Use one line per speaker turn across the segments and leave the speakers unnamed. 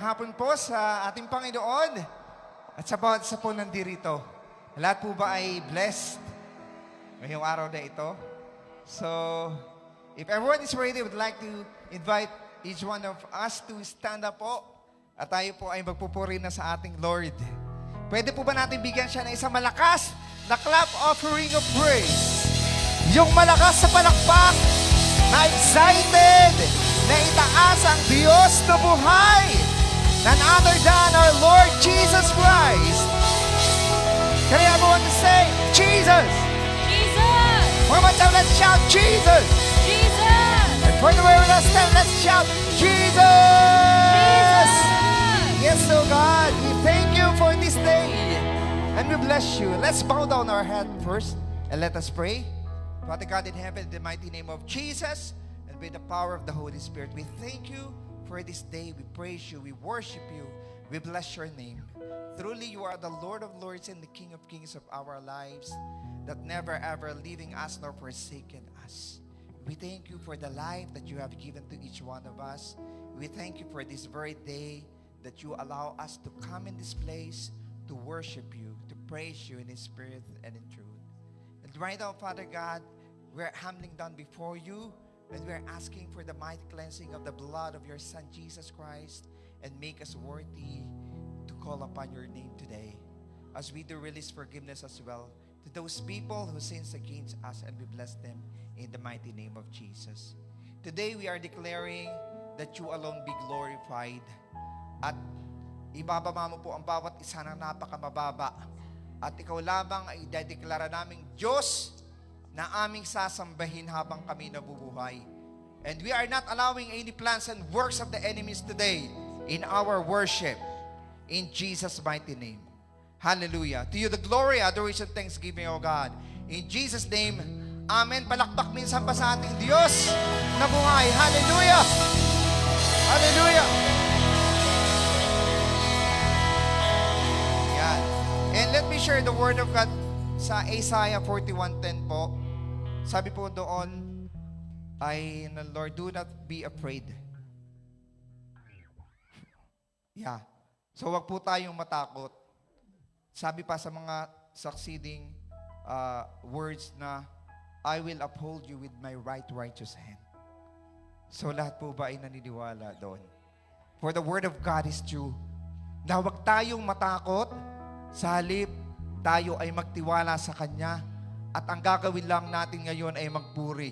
hapon po sa ating Panginoon at sa bawat isa po nandirito. Lahat po ba ay blessed ngayong araw na ito? So, if everyone is ready, I would like to invite each one of us to stand up po at tayo po ay magpupuri na sa ating Lord. Pwede po ba natin bigyan siya ng isang malakas na clap offering of praise? Yung malakas sa palakpak na excited na itaas ang Diyos na buhay, none other than our Lord Jesus Christ. Can everyone say, Jesus?
Jesus!
One more time, let's shout, Jesus!
Jesus!
And for the very last time, let's shout, Jesus!
Jesus!
Yes, oh God, we thank you for this day. And we bless you. Let's bow down our head first and let us pray. Father God in heaven, in the mighty name of Jesus, and with the power of the Holy Spirit, we thank you for this day. We praise you, we worship you, we bless your name. Truly, you are the Lord of Lords and the King of Kings of our lives, that never ever leaving us nor forsaken us. We thank you for the life that you have given to each one of us. We thank you for this very day that you allow us to come in this place to worship you, to praise you in spirit and in truth. And right now, Father God, we're humbling down before you, and we're asking for the mighty cleansing of the blood of your Son, Jesus Christ, and make us worthy to call upon your name today. As we do release forgiveness as well to those people who sins against us, and we bless them in the mighty name of Jesus. Today, we are declaring that you alone be glorified. At ibababa mo po ang bawat isa ng napakamababa. At ikaw lamang ay idedeklara naming Diyos na aming sasambahin habang kami nabubuhay. And we are not allowing any plans and works of the enemies today in our worship. In Jesus' mighty name. Hallelujah. To you the glory, adoration, thanksgiving, O God. In Jesus' name, Amen. Palakpak minsan pa sa ating Diyos na buhay. Hallelujah. Hallelujah. Yan. And let me share the word of God sa Isaiah 41:10 po. Sabi po doon ay, Lord, do not be afraid. Yeah. So wag po tayong matakot. Sabi pa sa mga succeeding words na, I will uphold you with my right righteous hand. So lahat po ba ay naniniwala doon? For the word of God is true. Na wag tayong matakot, sa halip tayo ay magtiwala sa Kanya, at ang gagawin lang natin ngayon ay magpuri.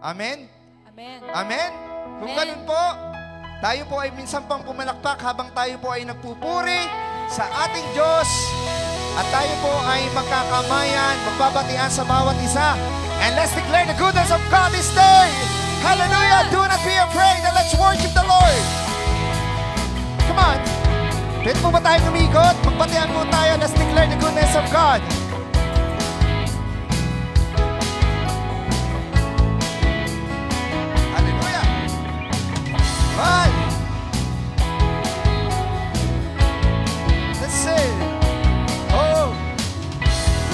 Amen?
Amen.
Amen? Kung
Amen.
ganun po, tayo po ay minsan pang pumalakpak habang tayo po ay nagpupuri sa ating Diyos, at tayo po ay magkakamayan, magbabatian sa bawat isa. And let's declare the goodness of God this day. Hallelujah! Do not be afraid, and let's worship the Lord. Come on. Pwede po ba tayong umikot? Magbatian po tayo. Let's declare the goodness of God. Hallelujah! One. Let's sing. Oh.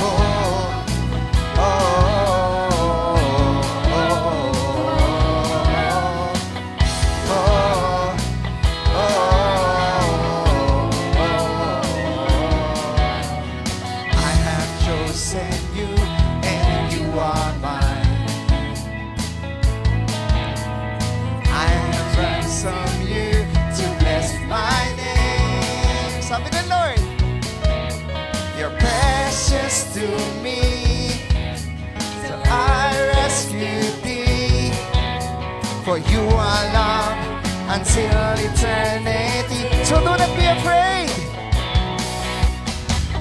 Oh. Oh. To me, so I rescue thee, for you are love until eternity. So do not be afraid.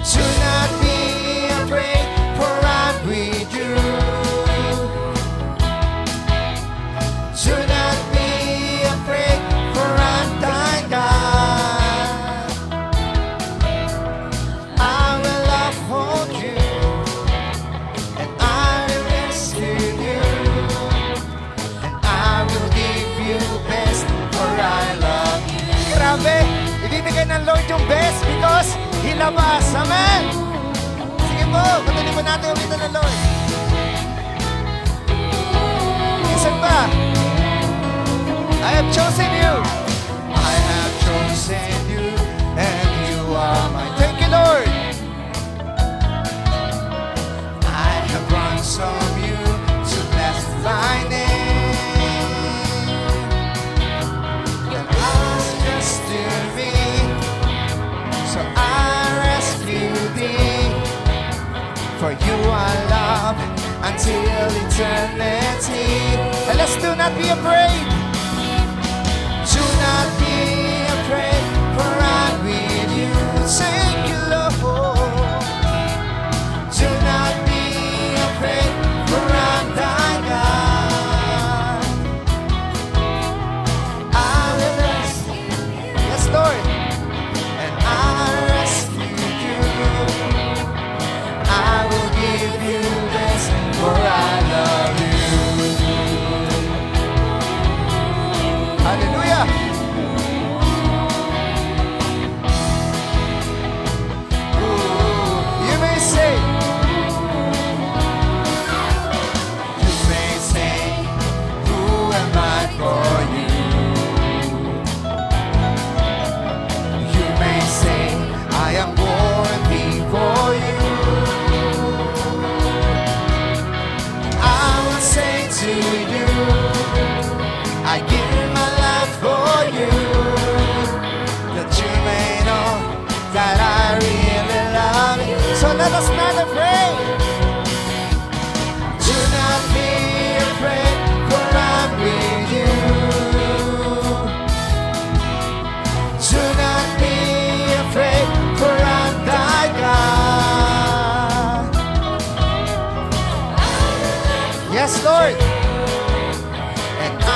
Do not be afraid, for I'm with you. Do not be afraid, for I'm thy God. I will uphold you. Grabe, ibibigay ng Lord yung best because He loves us. Amen? Sige po, patuloy po natin ulitin ng Lord. Minsan pa, I have chosen you. I have chosen till eternity. And let's do not be afraid. Do not be afraid, for I'm with you. Thank you, Lord. Do not be afraid, for I'm thy God. I will rescue you. Yes, Lord. And I rescue you. I will give you this, for I love you. Hallelujah. Ooh, you may say, who am I for you? You may say, I am worthy for you. I will say to you, I give my life for you, that you may know that I really love you. So let us not afraid. Do not be afraid, for I'm with you. Do not be afraid, for I'm thy God. Yes, Lord. And I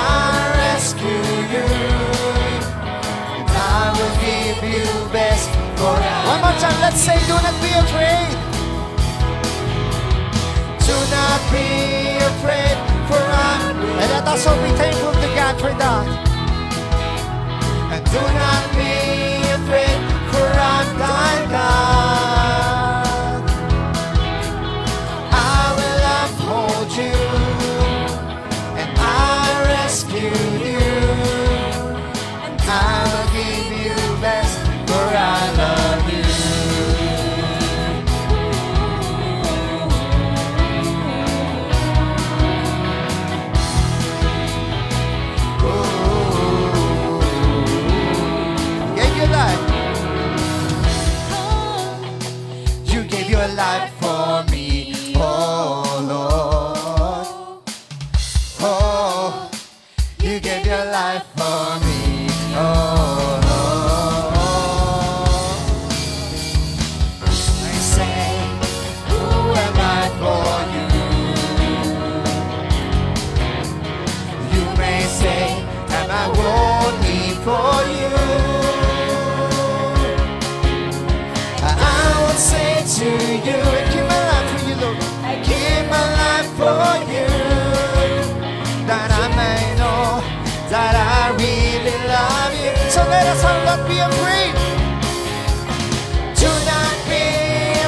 rescue you. And I will give you best for one more time, let's say, do not be afraid. Do not be afraid, for I'm. And let us all be thankful to God for that. And do not be afraid, for I'm thy God. I will uphold you, and I rescue you, and I will give you best, for I love you. Gave your life. You gave your life for me, oh Lord. Oh, you gave your life for me, oh Lord. I say, who am I for you? You may say, am I worthy for you? I will say to you, I give my life for you, Lord. I give my life for you, that I may know that I really love you. So let us all not be afraid. Do not be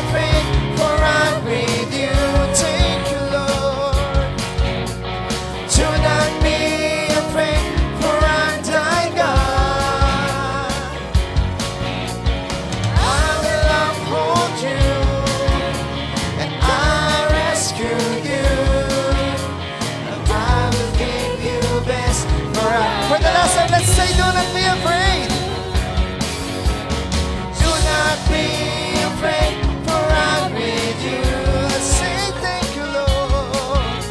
afraid, for I'm with you. Thank you, Lord. Do not be afraid, for I'm thy God. I will uphold you, and I rescue you, and I will give you best. For the last time, let's say, do not be afraid. Do not be afraid, for I'm with you. Let's say, thank you, Lord.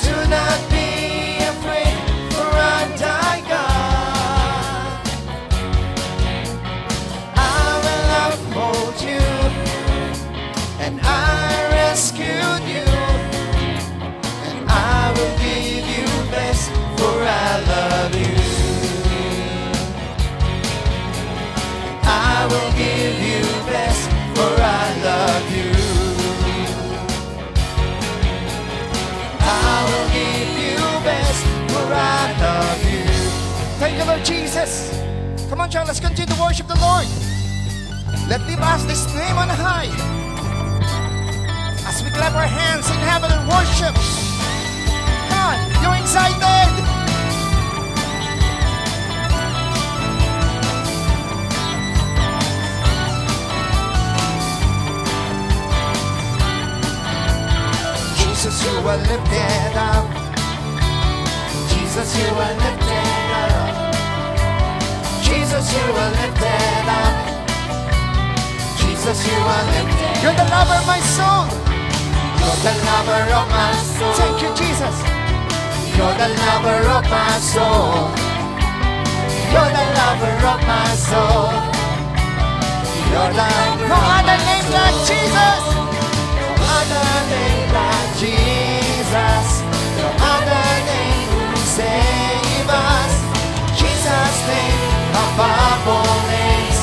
Do not be afraid, for I'm thy God. I will uphold you, and I rescued you, and I will give you best, for I love you. I will give you best, for I love you. I will give you best, for I love you. Thank you, Lord Jesus. Come on, child, let's continue to worship the Lord. Let's lift us this name on high, as we clap our hands in heaven and worship. Come on, you're excited. Jesus, you are lifted up. Jesus, you are lifted up. Jesus, you are lifted up. Jesus, you are lifted. You're the lover of my soul. You're the lover of my soul. Thank you, Jesus. You're the lover of my soul. You're the lover of my soul. You're the lover. No other name like Jesus. No other name like Jesus. No other name will save us. Jesus' name above all names.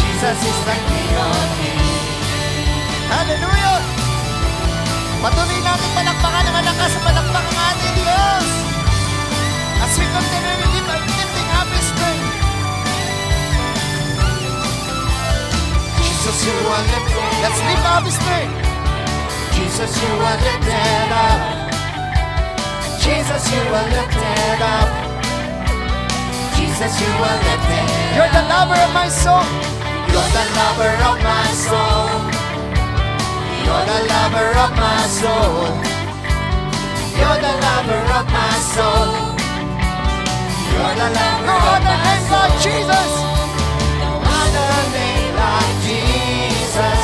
Jesus is the King of Kings. Hallelujah! Patuloy natin palakpakan ng malakas sa palakpak ng ating Diyos. As we continue to live lifting up His name. Jesus, you are lifted. Let's lift up His name. Jesus, you are lifted up. Jesus, you are lifted up. Jesus, you are lifted. You're the lover of my soul. You're the lover of my soul. You're the lover of my soul. You're the lover of my soul. You're the lover of my soul. Jesus. No other name like Jesus.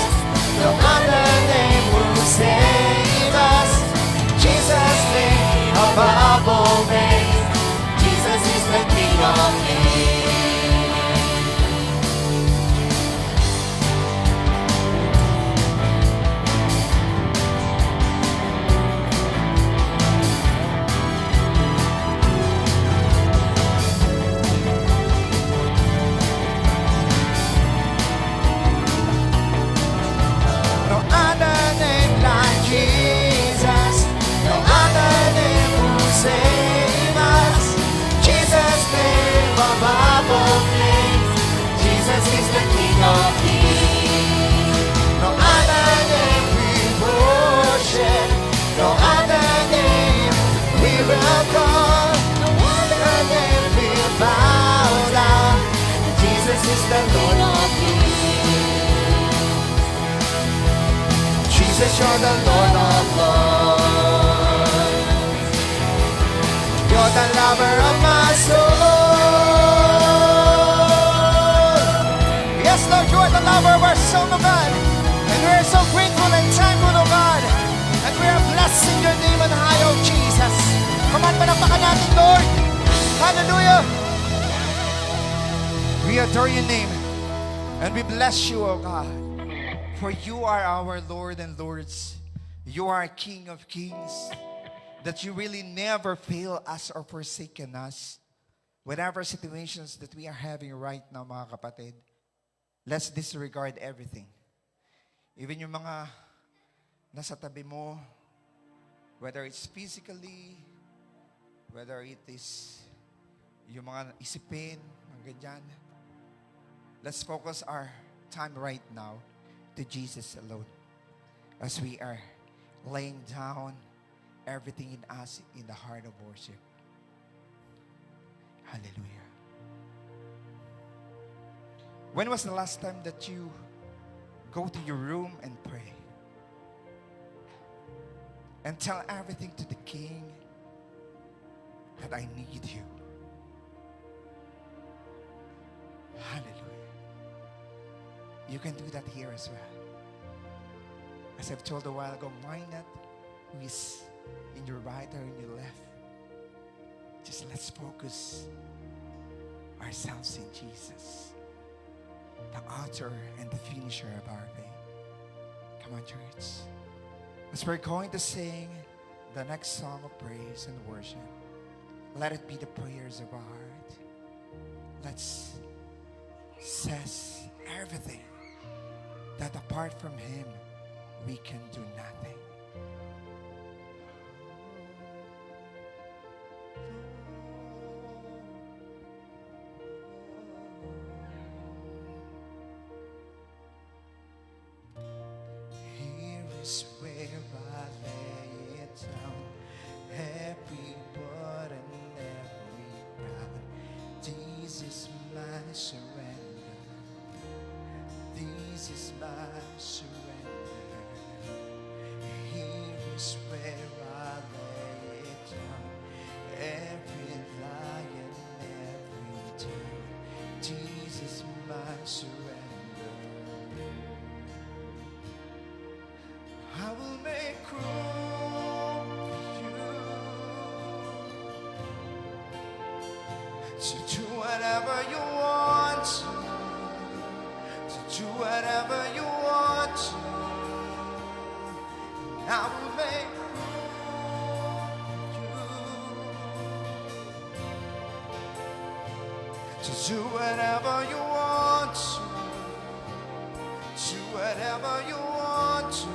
No other name will save us. Jesus' name above all names. Jesus is the King of Kings. No other name like Jesus. No other name will save us. Jesus' name above all names. Jesus is the King of Kings. No other name we worship. No other name we will call. No other name we bow down. Jesus is the Lord of Kings. Jesus, you're the Lord of Lords. You're the lover of my soul. Yes, Lord, you are the lover of our soul, oh God. And we are so grateful and thankful, oh God. And we are blessing your name on high, oh Jesus. Come on, panapakan natin, Lord. Hallelujah. We adore your name. And we bless you, oh God. For you are our Lord and Lords. You are King of Kings. That you really never fail us or forsaken us. Whatever situations that we are having right now, mga kapatid, let's disregard everything. Even yung mga nasa tabi mo, whether it's physically, whether it is yung mga isipin, mga ganyan, let's focus our time right now to Jesus alone. As we are laying down everything in us in the heart of worship. Hallelujah. When was the last time that you go to your room and pray? And tell everything to the King that I need you. Hallelujah. You can do that here as well. As I've told a while ago, mind not who is in your right or in your left. Just let's focus ourselves in Jesus, the author and the finisher of our faith. Come on, church. As we're going to sing the next song of praise and worship, let it be the prayers of our heart. Let's says everything that apart from Him, we can do nothing. Here is where I lay it down, every burden, every crown. This is my surrender. This is my surrender. Here is where I lay it down, every lie and every turn. Jesus, my surrender. I will make room. to do whatever you want to. Do whatever you want to.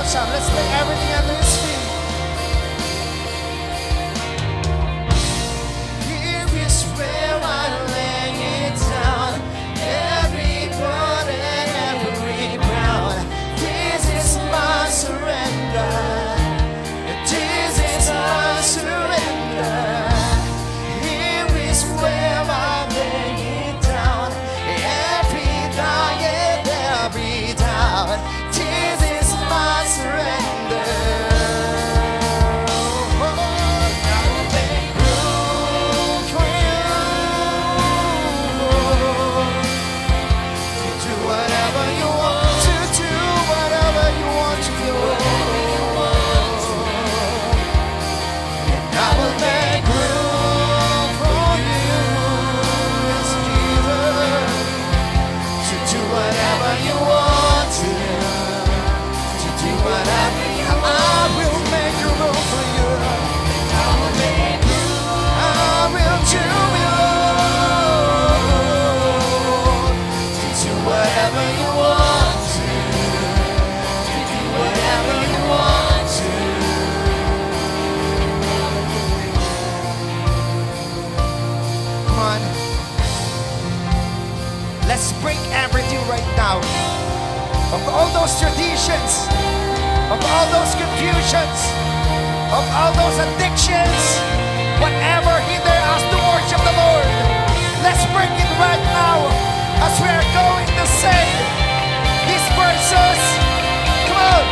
Let's lay everything at His feet. Here is where I lay it down. Every burden, every ground. This is my surrender. This is my surrender. Here is where I lay it down. Every diet, every doubt. This is my surrender. Oh, now make room for you. Do whatever you want to do, whatever you want to do. And I will make room for you, yes, Jesus, to do whatever you want to do. Whatever you want, I will make room for you. I will make room. I will do it. To do whatever you want to. To do whatever you want to. Come on. Let's break everything right now. Of all those traditions, of all those confusions, of all those addictions, whatever hinder us to worship the Lord, let's break it right now as we are going to sing these verses. Come on.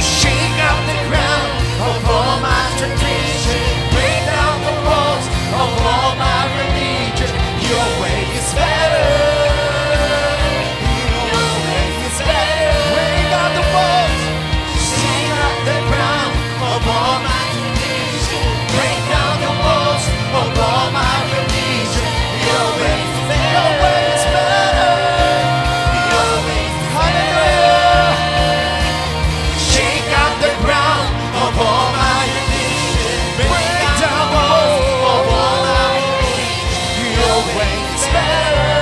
Shake up the ground of all my tradition, break down the walls of all my religion. Your way is better. Of all my tradition, break down the walls of all my religion. Your way is better. Your way is better. Your way is hallelujah. Shake out the ground of all my religion. Break down the walls of all my religion. Your way is better.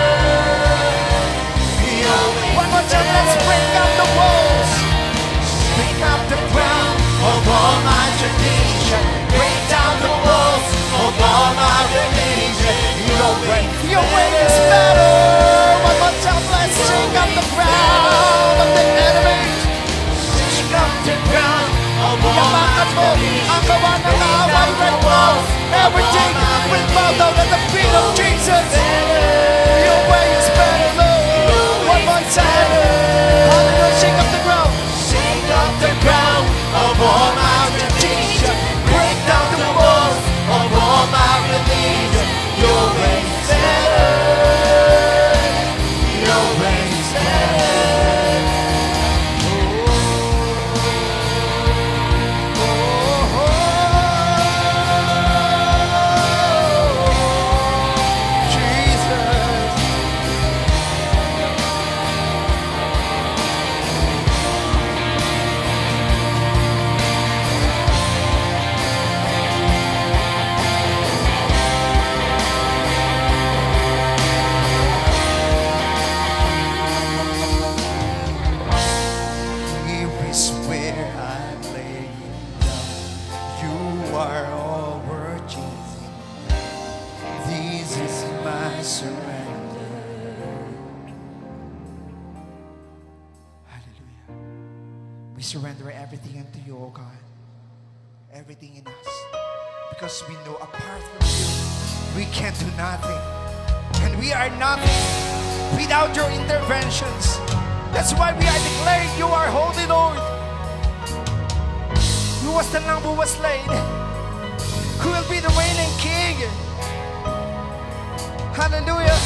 Your way. One more time, let's break out the walls. Break out the ground of all my tradition, break down the walls of all my religion. Your way is better. One more time, let's shake up the ground of the enemy. Shake up the ground of all my religion. Ang gawa ng away right now. Everything will bow down at the feet of Jesus. Your way is better, Lord. One more time. Hallelujah, shake up the ground. Shake up the ground of all my religion. Break down the walls of all my religion. surrender. Hallelujah. We surrender everything unto you, O God. Everything in us. Because we know apart from you, we can do nothing. And we are nothing without your interventions. That's why we are declaring you are holy, Lord. Who was the Lamb who was slain? Who will be the reigning King? Hallelujah.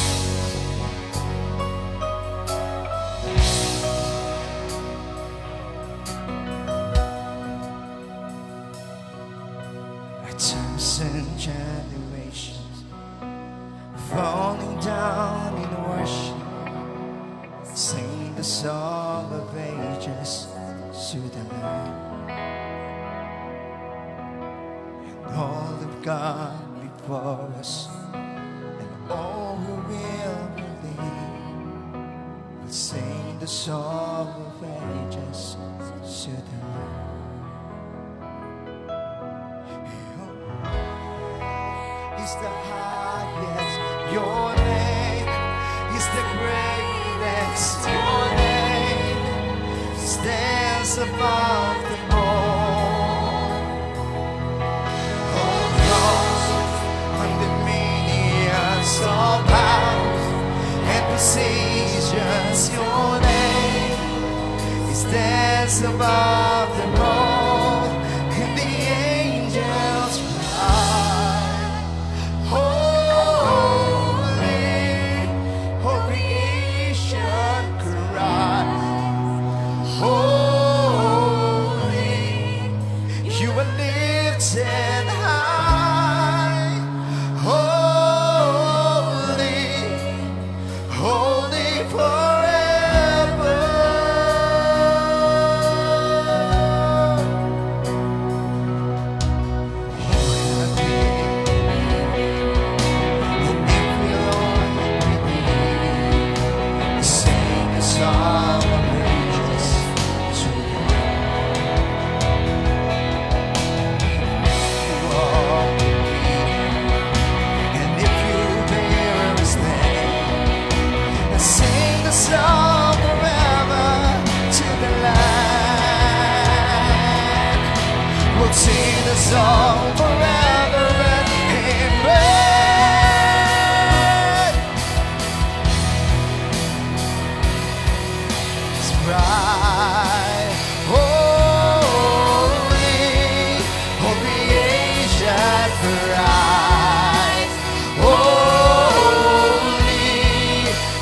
A thousand generations falling down in worship, sing the song of ages to the Lamb. All of God before us, and all who will believe will sing the song of ages to the Lord. He's the highest, your name is the greatest, your name stands above them all. All powers and positions, your name stands above them all, and the angels cry, holy, all creation cries, holy, you are lifted high, holy forever. You have been, and it will only be. Sing a song of ages to you. You are and if you bear his name, sing the song forever to the land. We'll sing the song forever and amen. It's right, holy, holy ancient Christ, holy,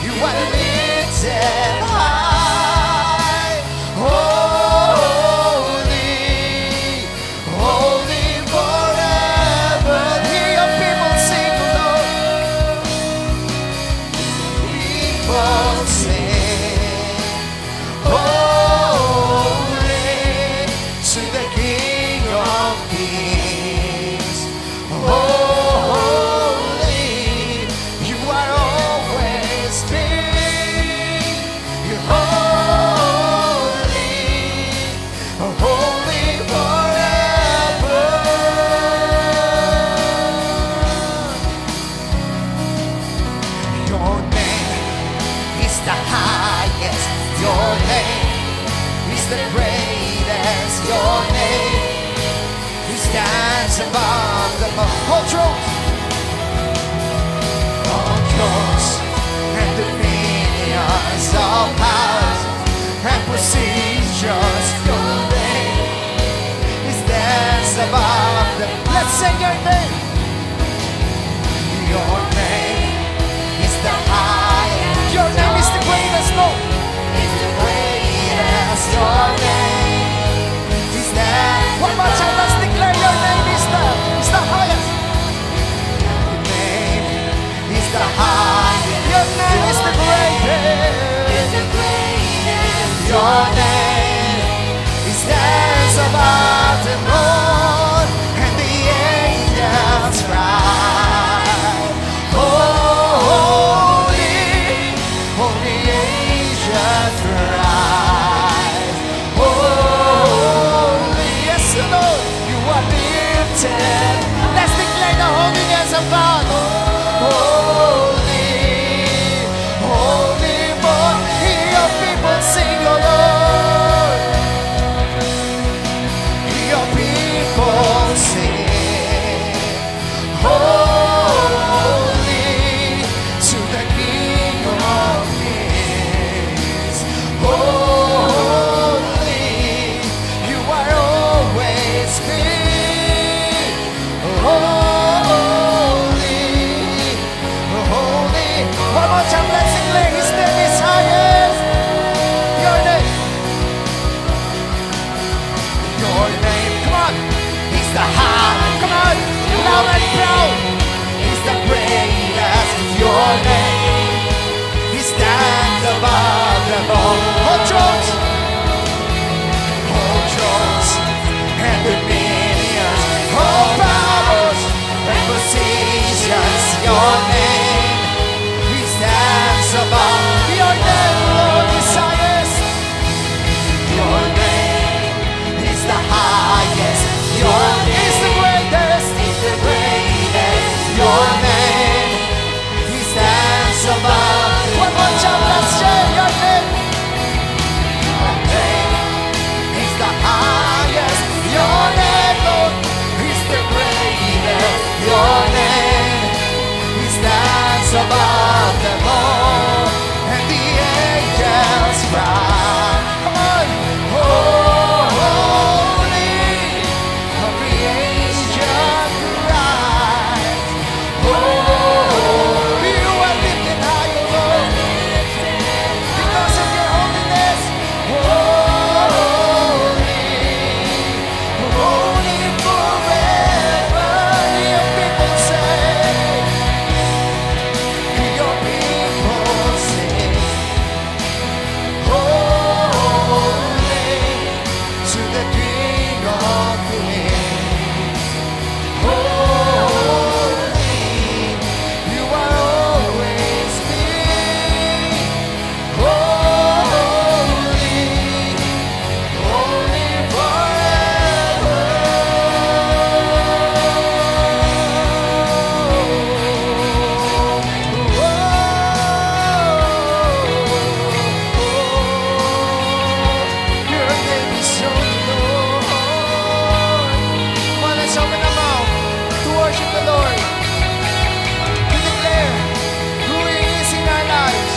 you are lifted high, holy, holy forever. Hear your people sing, Lord. People sing, holy, to the King of Kings. Holy, you are always been. You're holy, holy forever. Your name is the highest. Your name is the greatest. Your name stands above them all. Thrones, all thrones and dominions, all powers and positions. Your name stands above them. Let's sing your name. Your name is the highest. Your name is the greatest, Lord. Is the greatest. Your name is that. One more time, let's declare your name is the highest. Your name is the highest. Your name is the greatest. Is the greatest. Your name is stands above them all, and the angels cry, holy, holy angels cry, holy, yes Lord, you are lifted. Let's declare the holiness of God. Holy, above them all, and the angels cry. Come on, holy, all creation cries. Holy, you are lifted high, O Lord, because of your holiness. Holy forever, your people say. Your people sing, holy to the King of Kings. Holy, you are always near. Holy, holy forever. Your name is so Lord. Come on, let's open our mouth to worship the Lord. To declare who He is in our lives.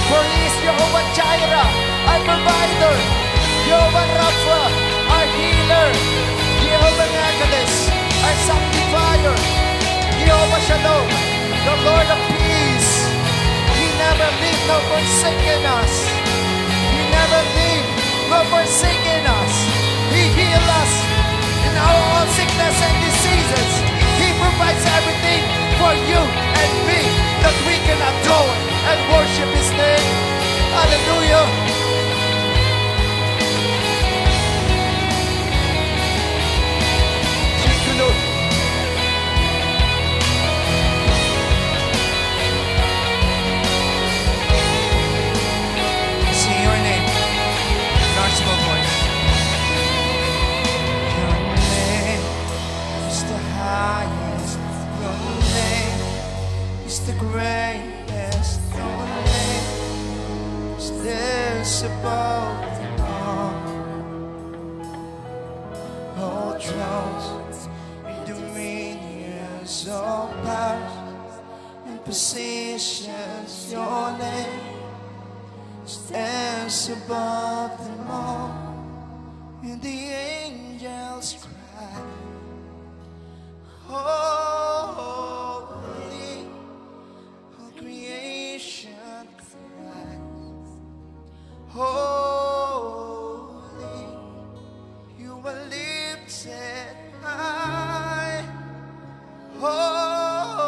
For He is Jehovah Jireh, our provider. Jehovah Rapha, our healer. Jehovah Mekadesh, our sanctifier. Jehovah Shalom, the Lord of peace. He never leave nor forsaken us. He never leave nor forsaken us. He heals us in our sickness and diseases. He provides everything for you and me that we can adore and worship His name. Hallelujah. Thank you, Lord. Sing your name in our small voice. Your name is the highest. Your name is the greatest. Your name stands above them all thrones and dominions, all powers and positions. Your name stands above them all, and the angels cry, holy, all creation cries, holy, you are lifted high, holy,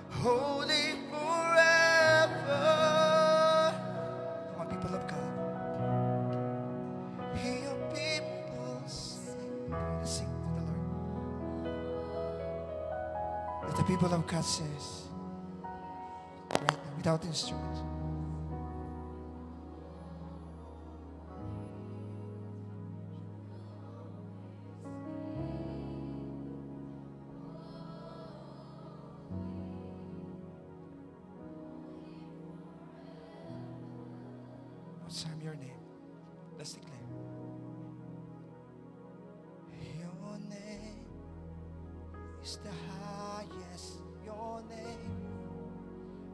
holy forever. Come on, people of God. Hear your people sing. Sing to the Lord. Let the people of God says, right now, without instruments. What's your name? Let's declare. Your name is the highest. Your name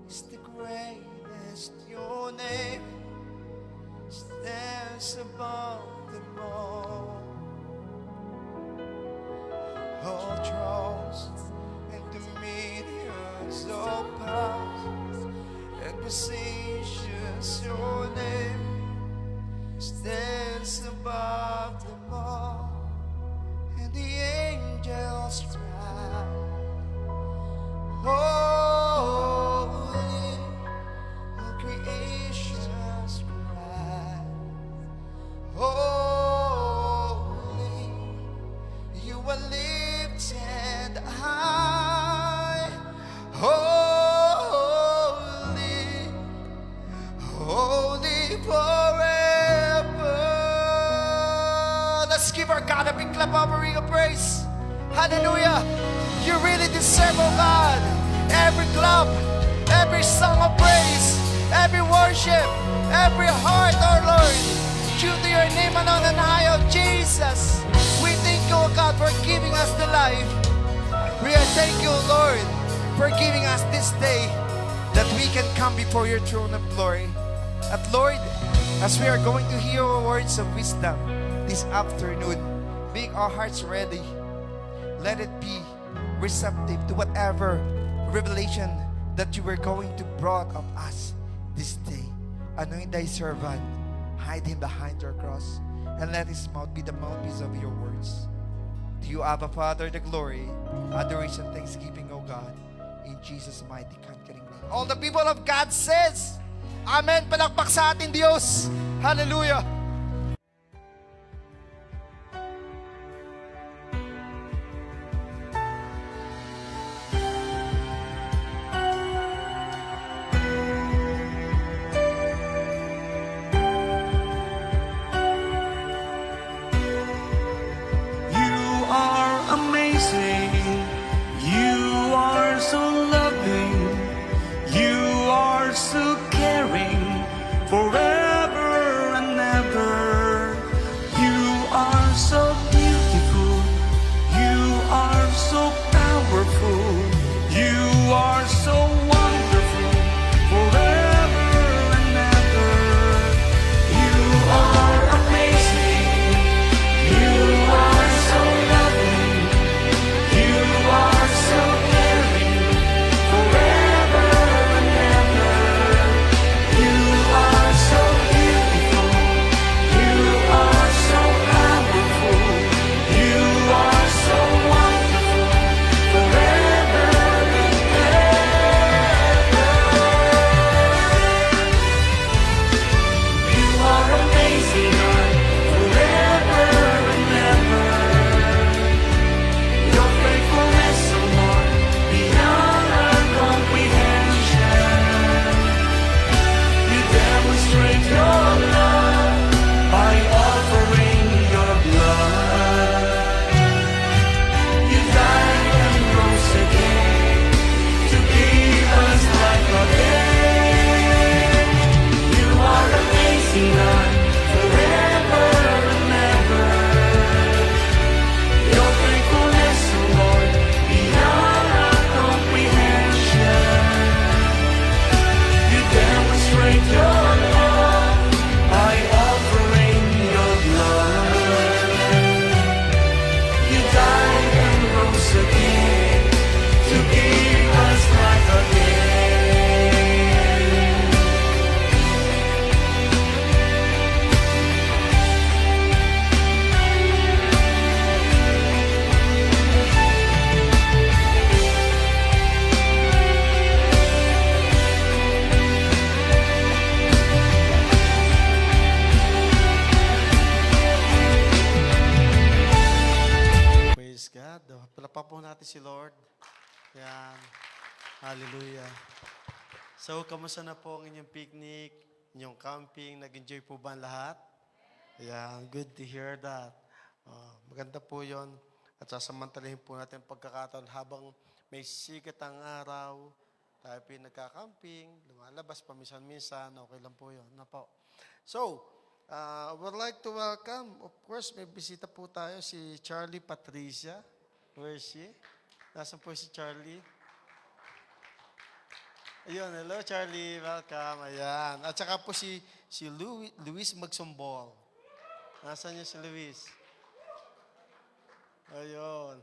is the greatest. Your name stands above them all. All thrones and dominions, all powers and positions. Your name stands above them all, and the angels cry, holy, all creations cry, holy, you are lifted high, holy, holy forever. Let's give our God a big clap offering of praise. Hallelujah. You really deserve, oh God, every clap, every song of praise, every worship, every heart, oh Lord, due to your name alone and high of Jesus. We thank you, oh God, for giving us the life. We are thank you, Lord, for this day that we can come before your throne of glory. At Lord, as we are going to hear your words of wisdom this afternoon, make our hearts ready. Let it be receptive to whatever revelation that you were going to brought of us this day. Anoint thy servant, hide him behind your cross, and let his mouth be the mouthpiece of your words. To you, Abba Father, the glory, adoration, thanksgiving, O God, in Jesus' mighty conquering name. All the people of God says, Amen. Palakpak sa ating Diyos. Hallelujah.
You are amazing. You are so loving. You are so caring forever and ever. You are so beautiful. You are so powerful. You are so wonderful forever and ever. You are amazing. You are so loving. You are so caring forever and ever. You are so beautiful. You are so powerful. You are so wonderful forever and ever. You are amazing, God, forever and ever. Your faithfulness, O Lord, beyond our comprehension. You demonstrate your love by offering your blood. You died and rose again to give us life again. You are amazing, God, forever and ever. Your faithfulness, O Lord, beyond our comprehension. You demonstrate your love by offering your blood. You died and rose again to give us life again. Praise God. Palakpak po natin si Lord. Yan. Hallelujah. So, kamusta na po ang inyong picnic, inyong camping? Nag-enjoy po ba ang lahat? Yan. Good to hear that. Maganda po yon. At sasamantalahin po natin ang pagkakataon habang may sikat ang araw. Tayo po yung nagka-camping, lumalabas paminsan-minsan. Okay lang po yun. Na po. So, I would like to welcome, of course, may bisita po tayo, si Charlie Patricia. Where is she? Nasaan po si Charlie? Ayun, hello Charlie, welcome. Ayan. At saka po si Luis Magsumbol. Nasaan niya si Luis? Ayun.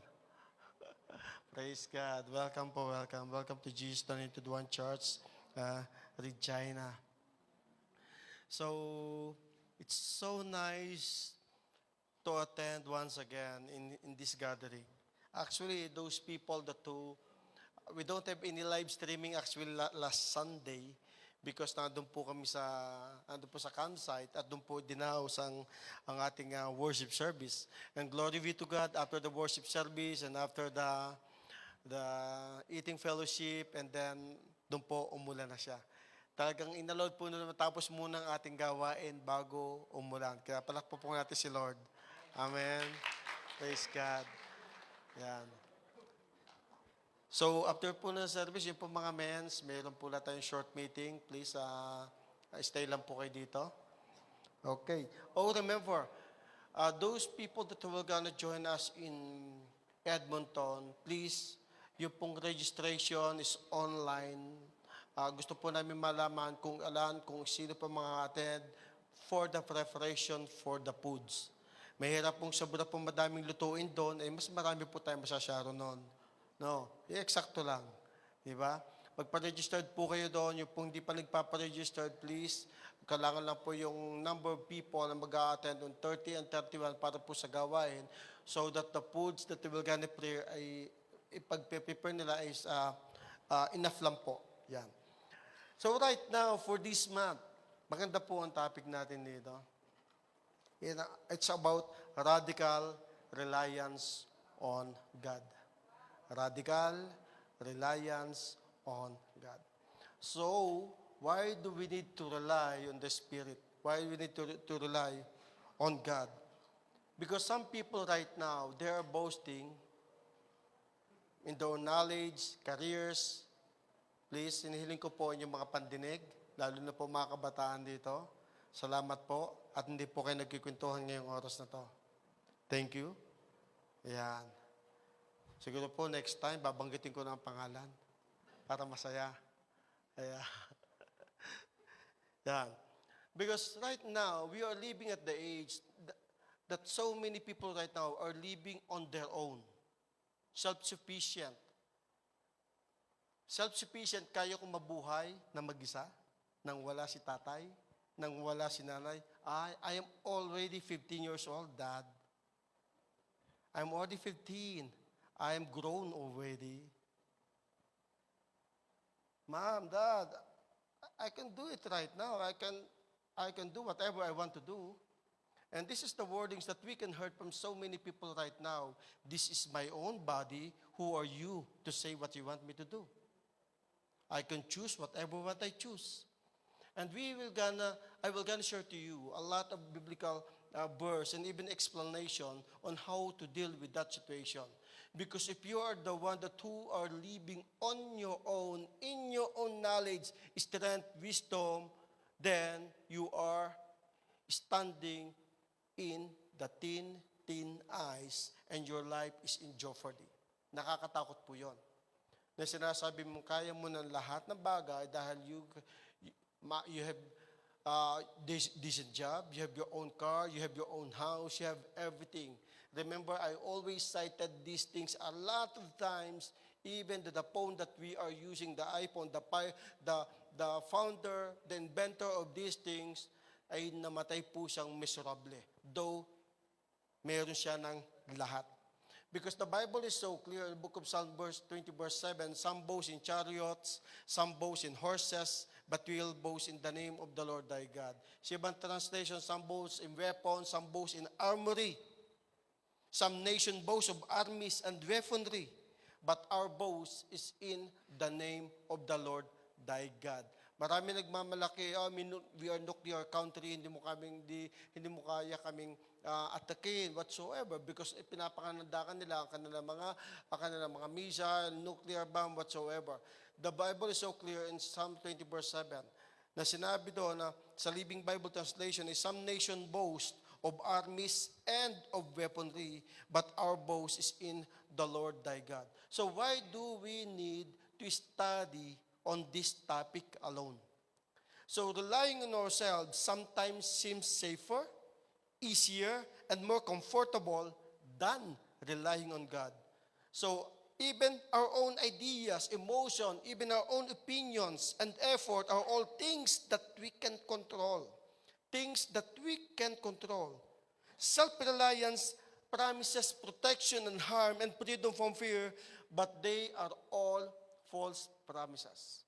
Praise God. Welcome po, welcome. Welcome to Jesus United One Church, Regina. So, it's so nice to attend once again in this gathering. Actually, those people we don't have any live streaming actually last Sunday because nandun po sa campsite at doon po dinaos ang ating worship service. And glory be to God, after the worship service and after the eating fellowship, and then doon po umulan na siya. Talagang inalod po na matapos muna ang ating gawain bago umulan. Kaya palakpak po natin si Lord. Amen. Praise God. Yan. So, after po ng service, yung po mga mens, mayroon po na tayong short meeting. Please, stay lang po kayo dito. Okay. Oh, remember, those people that will gonna join us in Edmonton, please, yung pong registration is online. Gusto po namin malaman kung sino pa mga attend for the preparation for the foods. Mahirap pong sobra pong madaming lutuin doon, mas marami po tayo masasyaro noon. No, eksakto lang. Di ba? Magpa-registered po kayo doon. Yung pong hindi pa nagpapa-registered, please, kailangan lang po yung number of people na mag-a-attend on 30 and 31 para po sa gawain so that the foods that we will gonna prepare ay ipag-prepare nila is enough lang po. Yan. So right now, for this month, maganda po ang topic natin dito. It's about radical reliance on God. Radical reliance on God. So, why do we need to rely on the Spirit? Why do we need to rely on God? Because some people right now, they are boasting in their own knowledge, careers. Please, hinihiling ko po inyong mga pandinig, lalo na po mga kabataan dito. Salamat po at hindi po kayo nagkikwentuhan ngayong oras na to. Thank you. Ayan. Siguro po next time, babanggitin ko na ang pangalan para masaya. Ayan. Yan. Because right now, we are living at the age that so many people right now are living on their own. Self-sufficient. Self-sufficient, kaya kong mabuhay na mag-isa, nang wala si tatay, nang wala si nanay. I am already 15 years old, Dad. I'm already 15. I am grown already. Mom, Dad, I can do it right now. I can do whatever I want to do. And this is the wordings that we can hear from so many people right now. This is my own body. Who are you to say what you want me to do? I can choose whatever what I choose. And I will gonna share to you a lot of biblical verse and even explanation on how to deal with that situation. Because if you are the one that who are living on your own, in your own knowledge, strength, wisdom, then you are standing in the thin ice and your life is in jeopardy. Nakakatakot po yun. Na sinasabi mo, kaya mo ng lahat ng bagay dahil you have decent job, you have your own car, you have your own house, you have everything. Remember, I always cited these things a lot of times, even the phone that we are using, the iPhone, the founder, the inventor of these things, ay namatay po siyang miserable. Though, meron siya ng lahat. Because the Bible is so clear, the book of Psalm 20 verse 7, some boast in chariots, some boast in horses, but we will boast in the name of the Lord thy God. Sa ibang translation, some boast in weapons, some boast in armory. Some nation boast of armies and weaponry, but our boast is in the name of the Lord thy God. Marami nagmamalaki, we are nuclear country, hindi mo kaya kaming atakin whatsoever because pinapangandakan nila ang kanilang mga missile, nuclear bomb whatsoever. The Bible is so clear in Psalm 20 verse 7 na sinabi doon na sa Living Bible Translation is some nation boast of armies and of weaponry, but our boast is in the Lord thy God. So why do we need to study on this topic alone? So relying on ourselves sometimes seems safer, easier, and more comfortable than relying on God. So even our own ideas, emotion, even our own opinions and effort are all things that we can control. Things that we can control. Self-reliance promises protection and harm and freedom from fear, but they are all false promises.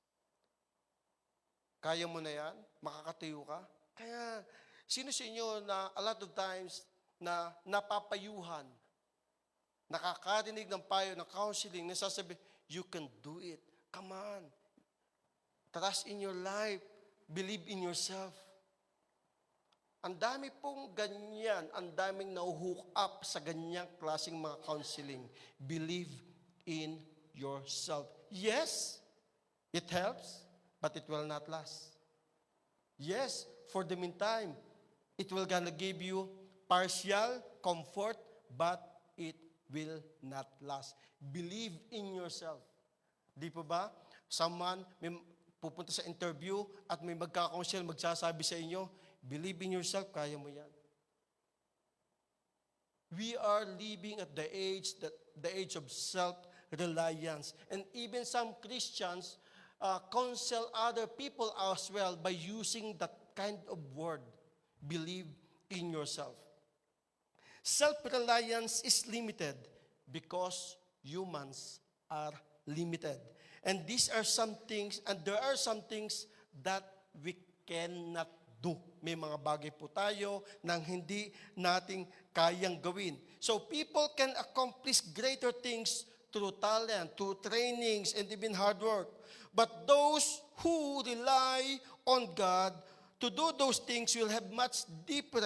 Kaya mo na yan? Makakatayo ka? Kaya, sino sa inyo na a lot of times na napapayuhan, nakakarinig ng payo, ng counseling, nasasabi, you can do it. Come on. Trust in your life. Believe in yourself. Ang dami pong ganyan, ang daming na-hook up sa ganyang klaseng mga counseling. Believe in yourself. Yes, it helps, but it will not last. Yes, for the meantime, it will gonna give you partial comfort, but it will not last. Believe in yourself. Di po ba? Someone may pupunta sa interview at may magkakonsel, magsasabi sa inyo, believe in yourself, kaya mo yan. We are living at the age of self-reliance. And even some Christians counsel other people as well by using that kind of word, believe in yourself. Self-reliance is limited because humans are limited. And these are some things, and there are some things that we cannot do. May mga bagay po tayo nang hindi nating kayang gawin. So people can accomplish greater things through talent, through trainings, and even hard work. But those who rely on God to do those things will have much deeper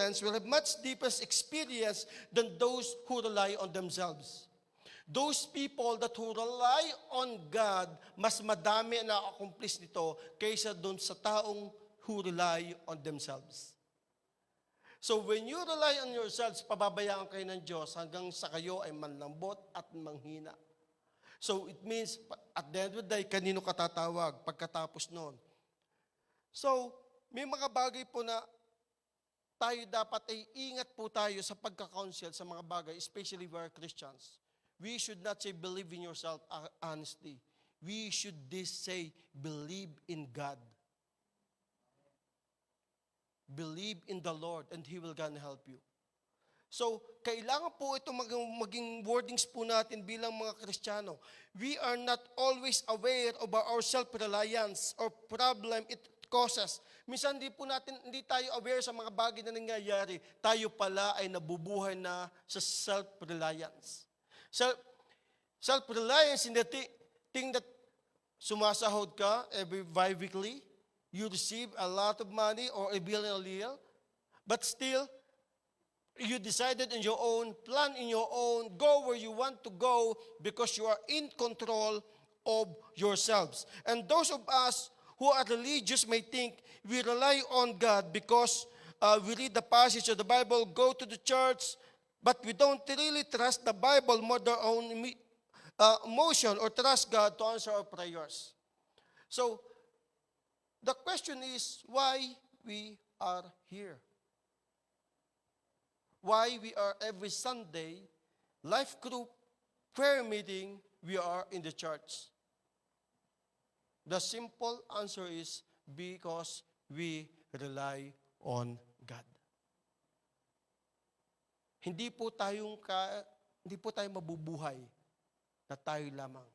experience than those who rely on themselves. Those people that who rely on God, mas madami na accomplish nito kaysa doon sa taong who rely on themselves. So when you rely on yourselves, pababayaan kayo ng Diyos hanggang sa kayo ay manlambot at manghina. So it means, at the end of the day, kanino ka tatawag pagkatapos noon? So, may mga bagay po na tayo dapat ay ingat po tayo sa pagka-counsel sa mga bagay, especially we are Christians. We should not say, believe in yourself honestly. We should say, believe in God. Believe in the Lord and He will gonna help you. So, kailangan po ito maging wordings po natin bilang mga Kristiyano. We are not always aware of our self-reliance or problem it causes. Minsan hindi tayo aware sa mga bagay na nangyayari. Tayo pala ay nabubuhay na sa self-reliance. Self-reliance in the thing that sumasahod ka every bi-weekly, you receive a lot of money or a billion, but still, you decided in your own, plan in your own, go where you want to go because you are in control of yourselves. And those of us who are religious may think we rely on God because we read the passage of the Bible, go to the church, but we don't really trust the Bible more than our own emotion or trust God to answer our prayers. So, the question is why we are here. Why we are every Sunday, life group, prayer meeting, we are in the church. The simple answer is because we rely on God. Hindi po tayo mabubuhay na tayo lamang.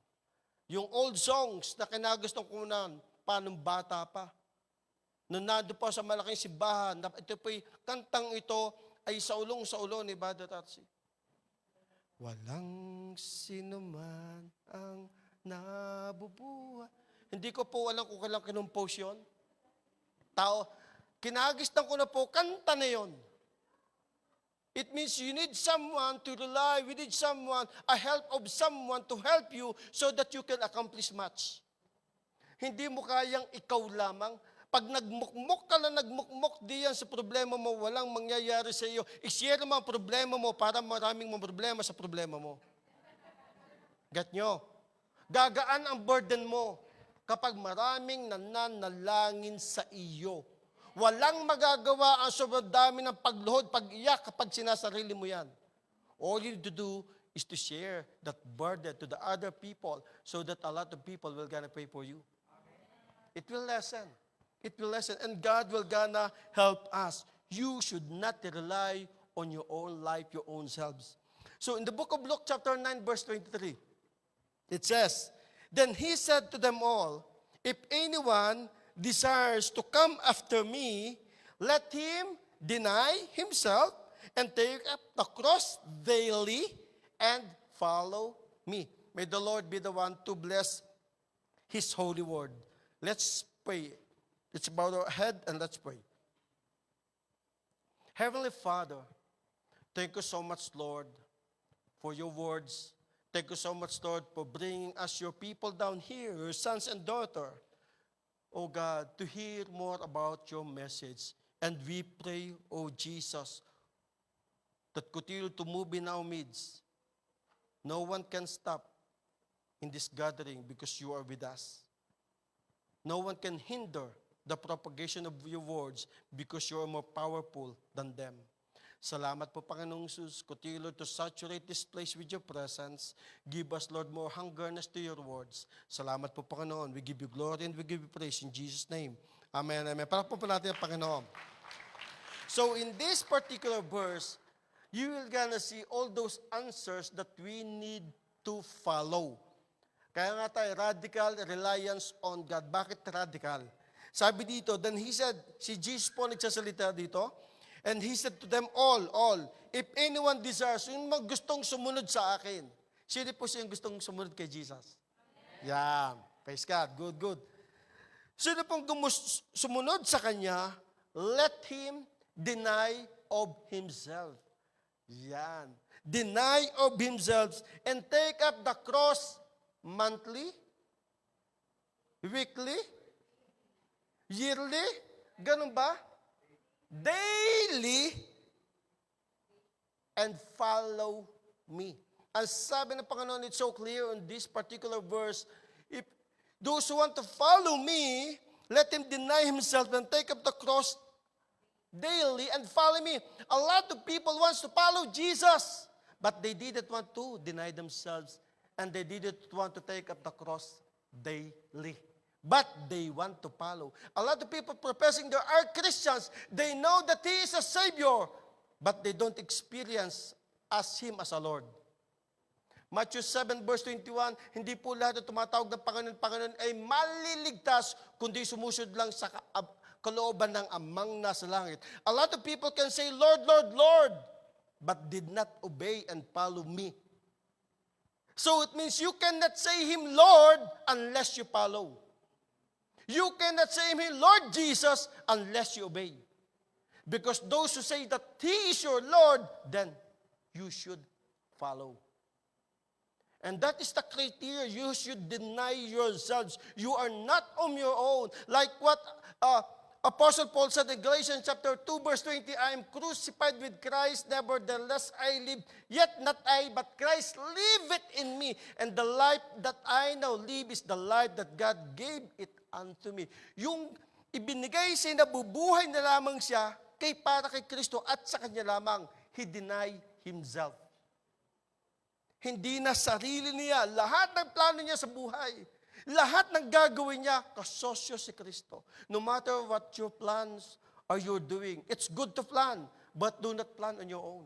Yung old songs na kinagustong kunan, paanong bata pa, na nando pa sa malaking simbahan, ito po'y kantang ito ay sa ulong ni Brother Tarsi. Walang sinuman ang nabubuhay. Hindi ko po alam kung kailang kinumpose yun. Kinagistan ko na po, kanta na yun. It means you need someone to rely, we need someone, a help of someone to help you so that you can accomplish much. Hindi mo kayang ikaw lamang. Pag nagmukmok ka na nagmukmok diyan sa problema mo, walang mangyayari sa iyo. I-share mo ang problema mo para maraming mga problema sa problema mo. Get nyo? Gagaan ang burden mo kapag maraming nananalangin sa iyo. Walang magagawa ang sobrang dami ng pagluhod, pag-iyak kapag sinasarili mo yan. All you need to do is to share that burden to the other people so that a lot of people will gonna pray for you. It will lessen. It will lessen. And God will gonna help us. You should not rely on your own life, your own selves. So in the book of Luke chapter 9, verse 23, it says, Then he said to them all, If anyone desires to come after me, let him deny himself and take up the cross daily and follow me. May the Lord be the one to bless His holy word. Let's pray. Let's bow our head and let's pray. Heavenly Father, thank you so much, Lord, for your words. Thank you so much, Lord, for bringing us your people down here, your sons and daughters, oh God, to hear more about your message. And we pray, oh Jesus, that continue to move in our midst. No one can stop in this gathering because you are with us. No one can hinder the propagation of your words because you are more powerful than them. Salamat po, Panginoong Jesus. Continue, Lord, to saturate this place with your presence. Give us, Lord, more hungerness to your words. Salamat po, Panginoon. We give you glory and we give you praise in Jesus' name. Amen, amen. Para po natin ang Panginoon. So in this particular verse, you will gonna see all those answers that we need to follow. Kaya nga tayo, radical reliance on God. Bakit radical? Sabi dito, then he said, si Jesus po nagsasalita dito, and he said to them all, if anyone desires, yung gustong sumunod sa akin. Sino po siya yung gustong sumunod kay Jesus? Yeah, praise God, good. Sino pong sumunod sa Kanya, let him deny of himself. Yan. Deny of himself and take up the cross monthly, weekly, yearly, ganun ba? Daily, and follow me. Ang sabi ng Panginoon, it's so clear in this particular verse, if those who want to follow me, let him deny himself and take up the cross daily and follow me. A lot of people wants to follow Jesus, but they didn't want to deny themselves and they didn't want to take up the cross daily. But they want to follow. A lot of people professing they are Christians, they know that He is a Savior, but they don't experience Him as a Lord. Matthew 7 verse 21, hindi po lahat na tumatawag ng Panginoon ay maliligtas, kundi sumusunod lang sa kalooban ng Amang nasa langit. A lot of people can say, Lord, Lord, Lord, but did not obey and follow me. So it means you cannot say Him Lord unless you follow. You cannot say Him Lord Jesus unless you obey. Because those who say that He is your Lord, then you should follow. And that is the criteria. You should deny yourselves. You are not on your own. Like what Apostle Paul said in Galatians chapter 2 verse 20, I am crucified with Christ, nevertheless I live, yet not I, but Christ liveth in me. And the life that I now live is the life that God gave it unto me. Yung ibinigay siya na bubuhay na lamang siya para kay Kristo at sa Kanya lamang, He denied Himself. Hindi na sarili niya. Lahat ng plano niya sa buhay, lahat ng gagawin niya, kasosyo si Kristo. No matter what your plans are you're doing, it's good to plan, but do not plan on your own.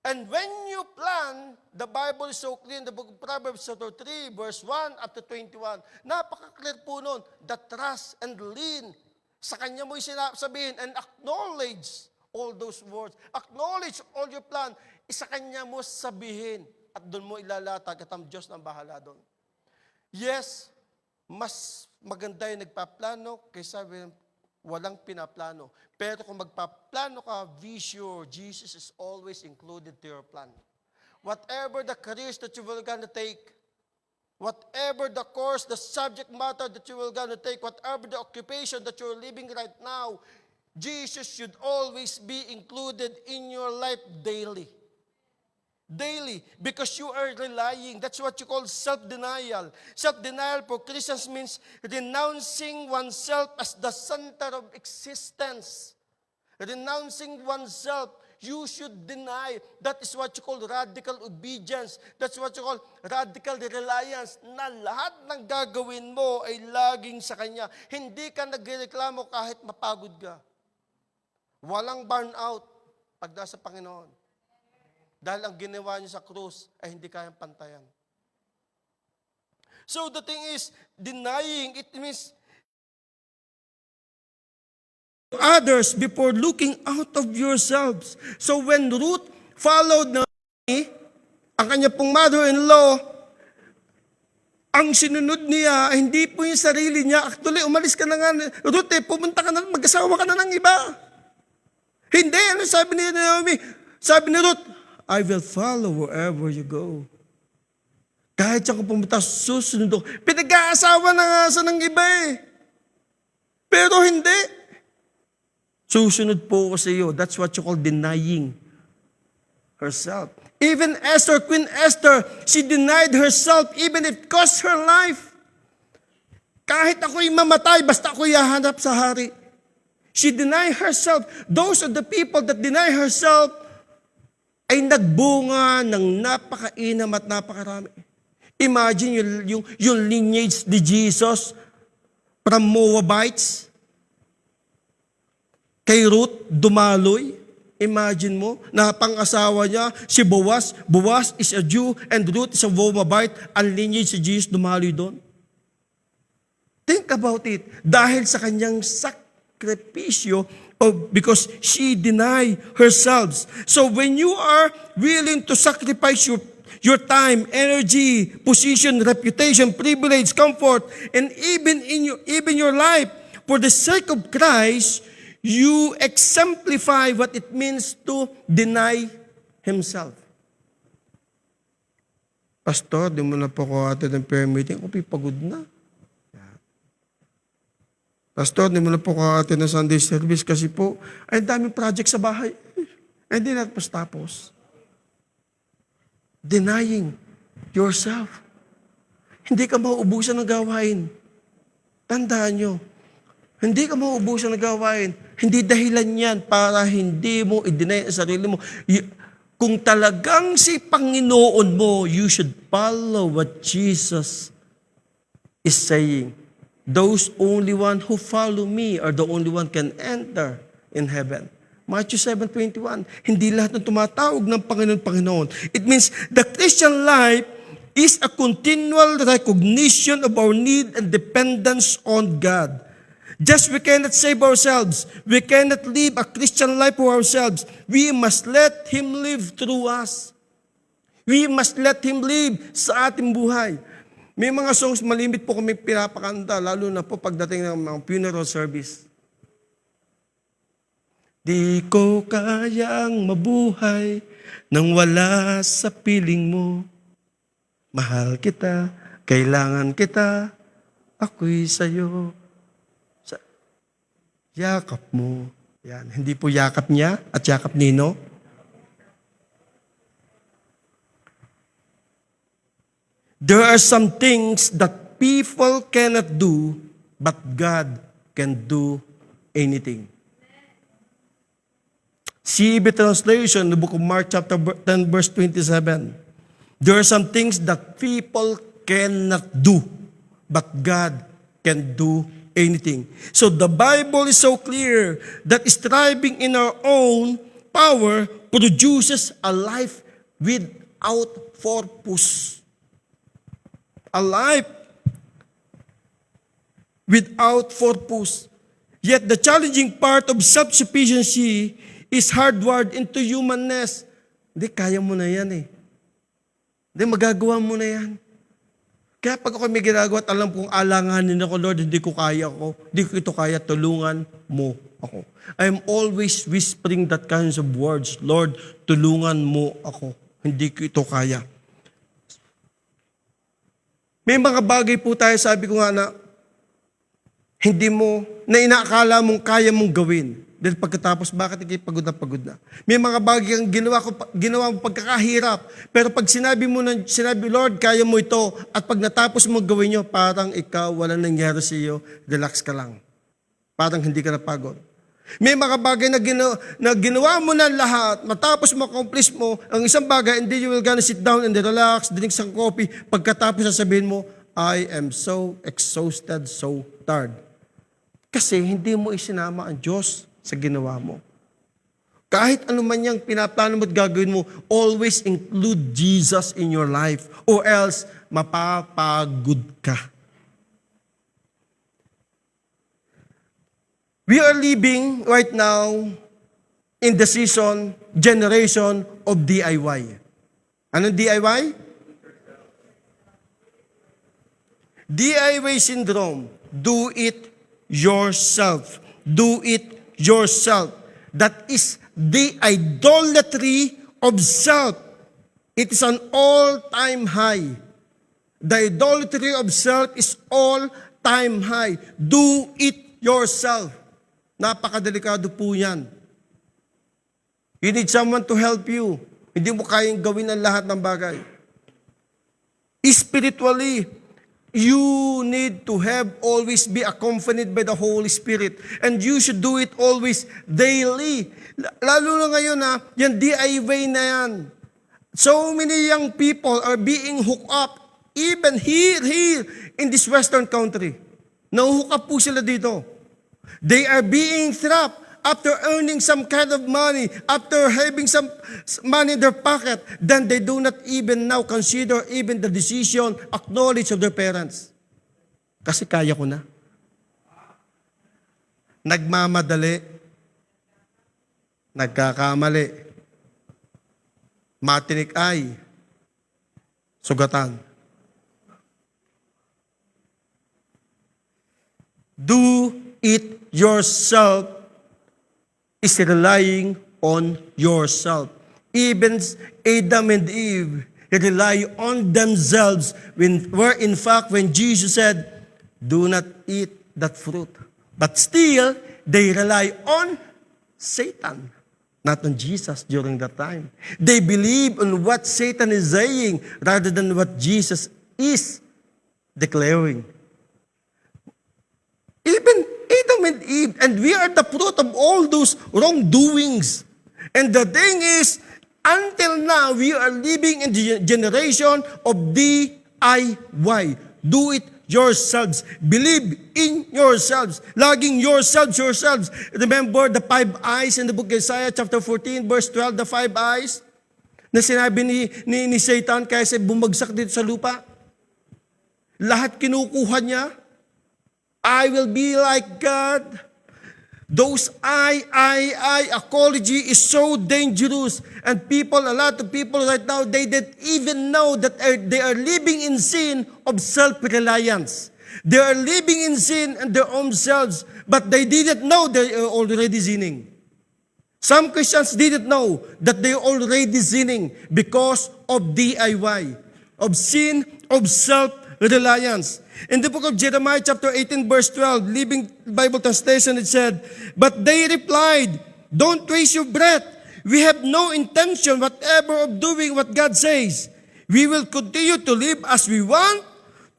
And when you plan, the Bible is so clear in the book of Proverbs chapter 3, verse 1 up to 21. Napaka-clear po nun, the trust and lean. Sa Kanya mo'y sabihin and acknowledge all those words. Acknowledge all your plan. Sa Kanya mo sabihin at doon mo ilalatag at ang Diyos na bahala doon. Yes, mas maganda yung nagpaplano kaysa walang pinaplano. Pero kung magpaplano ka, be sure Jesus is always included to your plan. Whatever the careers that you will gonna take, whatever the course, the subject matter that you will gonna take, whatever the occupation that you're living right now, Jesus should always be included in your life daily. Daily, because you are relying. That's what you call self-denial. Self-denial for Christians means renouncing oneself as the center of existence. Renouncing oneself, you should deny. That is what you call radical obedience. That's what you call radical reliance, na lahat ng gagawin mo ay laging sa Kanya. Hindi ka nagreklamo kahit mapagod ka. Walang burnout pag nasa Panginoon. Dahil ang ginawa niyo sa krus ay hindi kayang pantayan. So the thing is, denying, it means others before looking out of yourselves. So when Ruth followed Naomi, ang kanya pong mother-in-law, ang sinunod niya, hindi po yung sarili niya. Actually, umalis ka na nga. Ruth, pumunta ka na, mag-asawa ka na ng iba. Hindi, ano sabi ni Naomi? Sabi ni Ruth, I will follow wherever you go. Kahit siya kung pumunta, susunod ako. Pinag-aasawa na nga sa ng iba eh. Pero hindi. Susunod po ako sa iyo. That's what you call denying herself.
Even Esther, Queen Esther, she denied herself even if it cost her life. Kahit ako'y mamatay, basta ako'y hahanap sa hari. She denied herself. Those are the people that deny herself ay nagbunga ng napakainam at napakarami. Imagine yung lineage ni Jesus from Moabites kay Ruth, dumaloy. Imagine mo, na pang-asawa niya, si Boaz. Boaz is a Jew and Ruth is a Moabite. Ang lineage si Jesus dumaloy doon. Think about it. Dahil sa kanyang sakripisyo, because she denied herself. So when you are willing to sacrifice your time, energy, position, reputation, privilege, comfort, and even your life for the sake of Christ, you exemplify what it means to deny himself. Pastor, di mo na po ako atin ng prayer meeting. Ako pagod na. Pastor, di mo na po ako atin ng Sunday service kasi po, ay daming project sa bahay. Ay, hindi natin tapos. Denying yourself. Hindi ka mauubusan ng gawain. Tandaan nyo, hindi ka mauubusan ng gawain. Hindi dahilan yan para hindi mo i-deny ang sarili mo. Kung talagang si Panginoon mo, you should follow what Jesus is saying. Those only one who follow me are the only one can enter in heaven. Matthew 7:21. Hindi lahat ng tumatawag ng Panginoon. It means the Christian life is a continual recognition of our need and dependence on God. Just we cannot save ourselves. We cannot live a Christian life for ourselves. We must let Him live through us. We must let Him live sa ating buhay. May mga songs malimit po kami pinapakanta, lalo na po pagdating ng mga funeral service. Di ko kayang mabuhay nang wala sa piling mo. Mahal kita, kailangan kita, ako'y sa'yo. Yakap mo. Yan. Hindi po yakap niya at yakap nino. There are some things that people cannot do, but God can do anything. CEB translation, the book of Mark chapter 10 verse 27. There are some things that people cannot do, but God can do anything. So the Bible is so clear that striving in our own power produces a life without purpose. A life without purpose. Yet the challenging part of self-sufficiency is hardwired into humanness. Hindi, kaya mo na yan eh. Hindi, magagawa mo na yan. Kaya pag ako may ginagawa at alam kong alanganin ako, Lord, hindi ko ito kaya, tulungan mo ako. I am always whispering that kinds of words, Lord, tulungan mo ako. Hindi ko ito kaya. May mga bagay po tayo, sabi ko nga na, hindi mo, na inaakala mong kaya mong gawin. Dahil pagkatapos, bakit ikay pagod na? May mga bagay ang ginawa mo pagkakahirap. Pero pag sinabi, Lord, kaya mo ito, at pag natapos mo gawin nyo, parang ikaw, wala nangyari sa iyo, relax ka lang. Parang hindi ka napagod. May mga bagay na ginawa mo na lahat, matapos mo, accomplish mo, ang isang bagay, and then you will gonna sit down and relax, drink some coffee, pagkatapos sasabihin mo, I am so exhausted, so tired. Kasi hindi mo isinama ang Diyos sa ginawa mo. Kahit ano man yung pinaplano mo at gagawin mo, always include Jesus in your life or else mapapagod ka. We are living right now in the generation of DIY. Anong DIY? DIY syndrome. Do it yourself. Do it yourself. That is the idolatry of self. It is an all-time high. The idolatry of self is all-time high. Do it yourself. Napakadelikado po yan. You need someone to help you. Hindi mo kayang gawin ang lahat ng bagay. Spiritually, you need to have always be accompanied by the Holy Spirit. And you should do it always daily. Lalo na ngayon yan DIY na yan. So many young people are being hooked up, even here in this Western country. Nahuhook up po sila dito. They are being trapped after earning some kind of money, after having some money in their pocket, then they do not even now consider even the decision, acknowledge of their parents. Kasi kaya ko na. Nagmamadali. Nagkakamali. Matinik ay sugatan. Do it yourself is relying on yourself. Even Adam and Eve rely on themselves where in fact when Jesus said, do not eat that fruit. But still, they rely on Satan, not on Jesus during that time. They believe on what Satan is saying rather than what Jesus is declaring. Even Adam and Eve, and we are the fruit of all those wrongdoings. And the thing is, until now, we are living in the generation of DIY. Do it yourselves. Believe in yourselves. Laging yourselves. Remember the 5 eyes in the book of Isaiah chapter 14, verse 12, the 5 eyes na sinabi ni Satan kasi bumagsak dito sa lupa. Lahat kinukuha niya. I will be like God. Those ecology is so dangerous. And a lot of people right now, they didn't even know that they are living in sin of self-reliance. They are living in sin in their own selves, but they didn't know they are already sinning. Some Christians didn't know that they are already sinning because of DIY, of sin, of self-reliance. In the book of Jeremiah chapter 18 verse 12, Living Bible Translation, it said, but they replied, don't waste your breath. We have no intention whatever of doing what God says. We will continue to live as we want,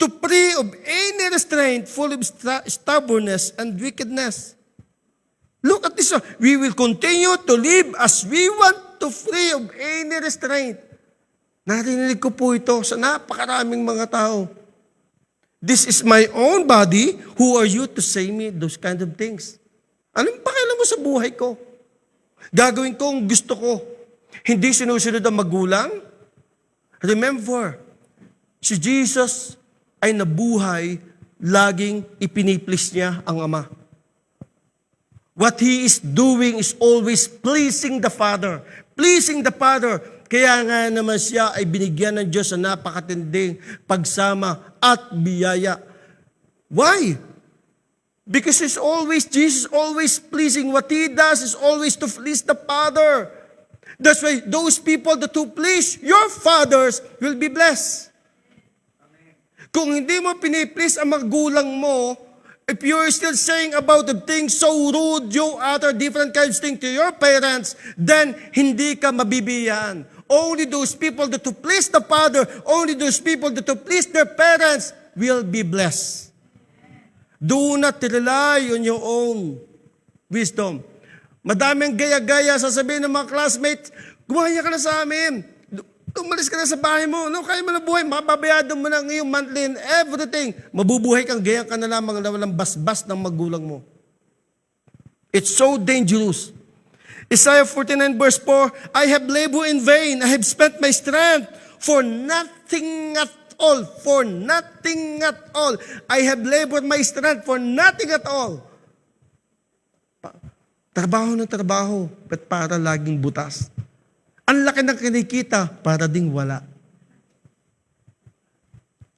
to free of any restraint, full of stubbornness and wickedness. Look at this. We will continue to live as we want, to free of any restraint. Narinig ko po ito sa napakaraming mga tao. This is my own body. Who are you to say me those kind of things? Anong pakialam mo sa buhay ko? Gagawin ko ang gusto ko. Hindi sinusunod ang magulang? Remember, si Jesus ay nabuhay, laging ipiniplease niya ang Ama. What He is doing is always pleasing the Father. Pleasing the Father. Kaya nga naman siya ay binigyan ng Diyos sa napakatinding pagsama at biyaya. Why? Because Jesus always pleasing. What He does is always to please the Father. That's why those people that who please your fathers will be blessed. Kung hindi mo piniplease ang magulang mo, if you're still saying about the things so rude, you utter different kinds of things to your parents, then hindi ka mabibiyaan. Only those people that to please the Father, only those people that to please their parents will be blessed. Do not rely on your own wisdom. Madaming gaya-gaya sasabihin ng mga classmates, gumaya ka na sa amin. Umalis ka na sa bahay mo. No, kaya mo na buhay. Mababayado mo na ngayong monthly and everything. Mabubuhay kang gaya ka na lamang na walang basbas ng magulang mo. It's so dangerous. Isaiah 49 verse 4, I have labored in vain. I have spent my strength for nothing at all. For nothing at all. I have labored my strength for nothing at all. Trabaho ng trabaho, but para laging butas. Ang laki ng kinikita, para ding wala.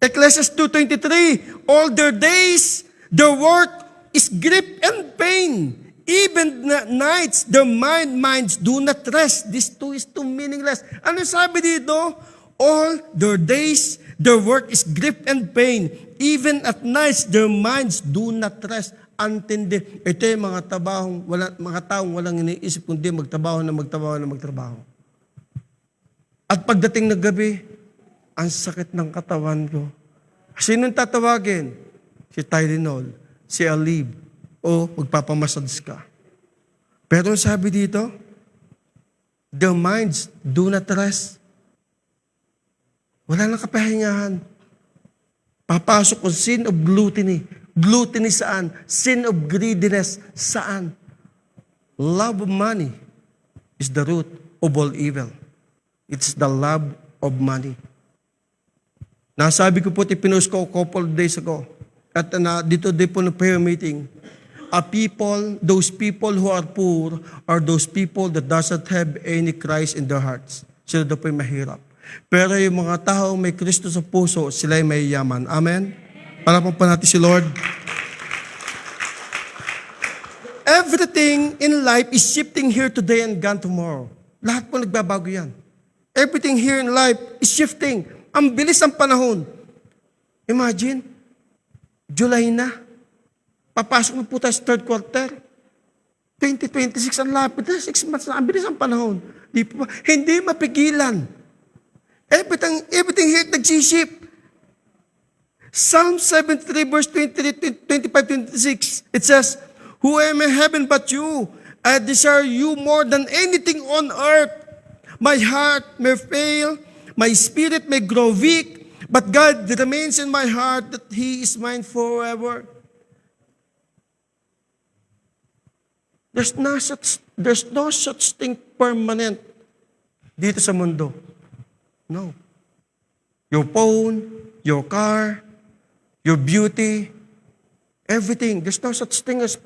Ecclesiastes 2:23, all their days, their work is grief and pain. Even nights, their minds do not rest. This too is too meaningless. Ano sabi dito? All their days, their work is grief and pain. Even at nights, their minds do not rest. Antindi. Ito yung mga taong walang iniisip kundi magtrabaho. At pagdating ng gabi, ang sakit ng katawan ko. Sinong tatawagin? Si Tylenol, si Aleve, o magpapamassage ka. Pero sabi dito, their minds do not rest. Wala nang kapahingahan. Papasok ang sin of gluttony. Gluttony saan? Sin of greediness saan? Love of money is the root of all evil. It's the love of money. Nasabi ko po, pinost ko a couple of days ago. At dito din po ng prayer meeting. Those people who are poor are those people that doesn't have any Christ in their hearts. Sila daw po yung mahirap. Pero yung mga tao may Kristo sa puso, sila ay may yaman. Amen? Palakpakan pa natin si Lord. Everything in life is shifting here today and gone tomorrow. Lahat po nagbabago yan. Everything here in life is shifting. Ang bilis ng panahon. Imagine, July na. Papasok na po tayo sa third quarter. 2026 ang lapit na, 6 months na. Ang bilis ang panahon. Hindi mapigilan. Everything here nagsishift. Psalm 73 verse 25-26, it says, "Who am in heaven but you? I desire you more than anything on earth. My heart may fail, my spirit may grow weak, but God remains in my heart that He is mine forever." There's no such thing permanent dito sa mundo. No. Your phone, your car, your beauty, everything. There's no such thing as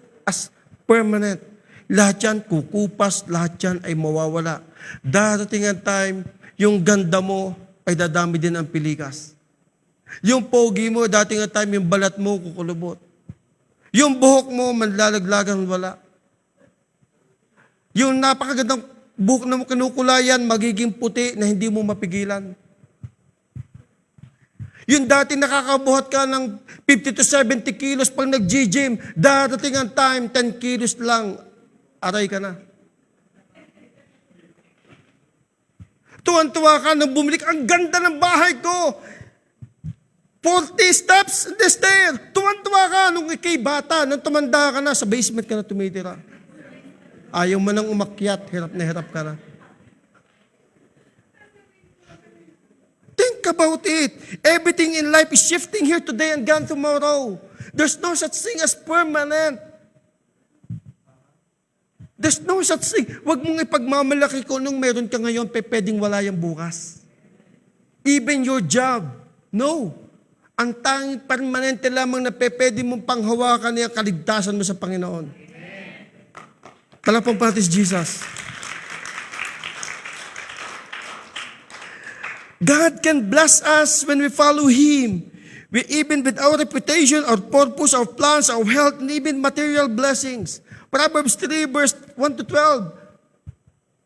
permanent. Lahat yan kukupas, lahat yan ay mawawala. Darating ang time, yung ganda mo ay dadami din ang pilikas. Yung pogi mo, dating ang time, yung balat mo kukulubot. Yung buhok mo, manlalaglagang wala. Yung napakagandang buhok na mo kinukulayan, magiging puti na hindi mo mapigilan. Yung dati nakakabuhat ka ng 50 to 70 kilos pag nag-gym, darating ang time, 10 kilos lang, aray ka na. Tuwan-tuwa ka nang bumili, ang ganda ng bahay ko. 40 steps in the stair. Tuwan-tuwa ka nung ikay bata, nung tumanda ka na, sa basement ka na tumitira. Ayaw mo nang umakyat, hirap na hirap ka na. Think about it. Everything in life is shifting here today and gone tomorrow. There's no such thing as permanent. There's no such thing. Huwag mong ipagmamalaki kung nung meron ka ngayon, pwedeng wala yung bukas. Even your job. No. Ang tanging permanente lamang na pwede mong panghawakan niya kaligtasan mo sa Panginoon. Palakpakan pa natin si Jesus. God can bless us when we follow Him. Even with our reputation, our purpose, our plans, our health, and even material blessings. Proverbs 3 verse 1 to 12.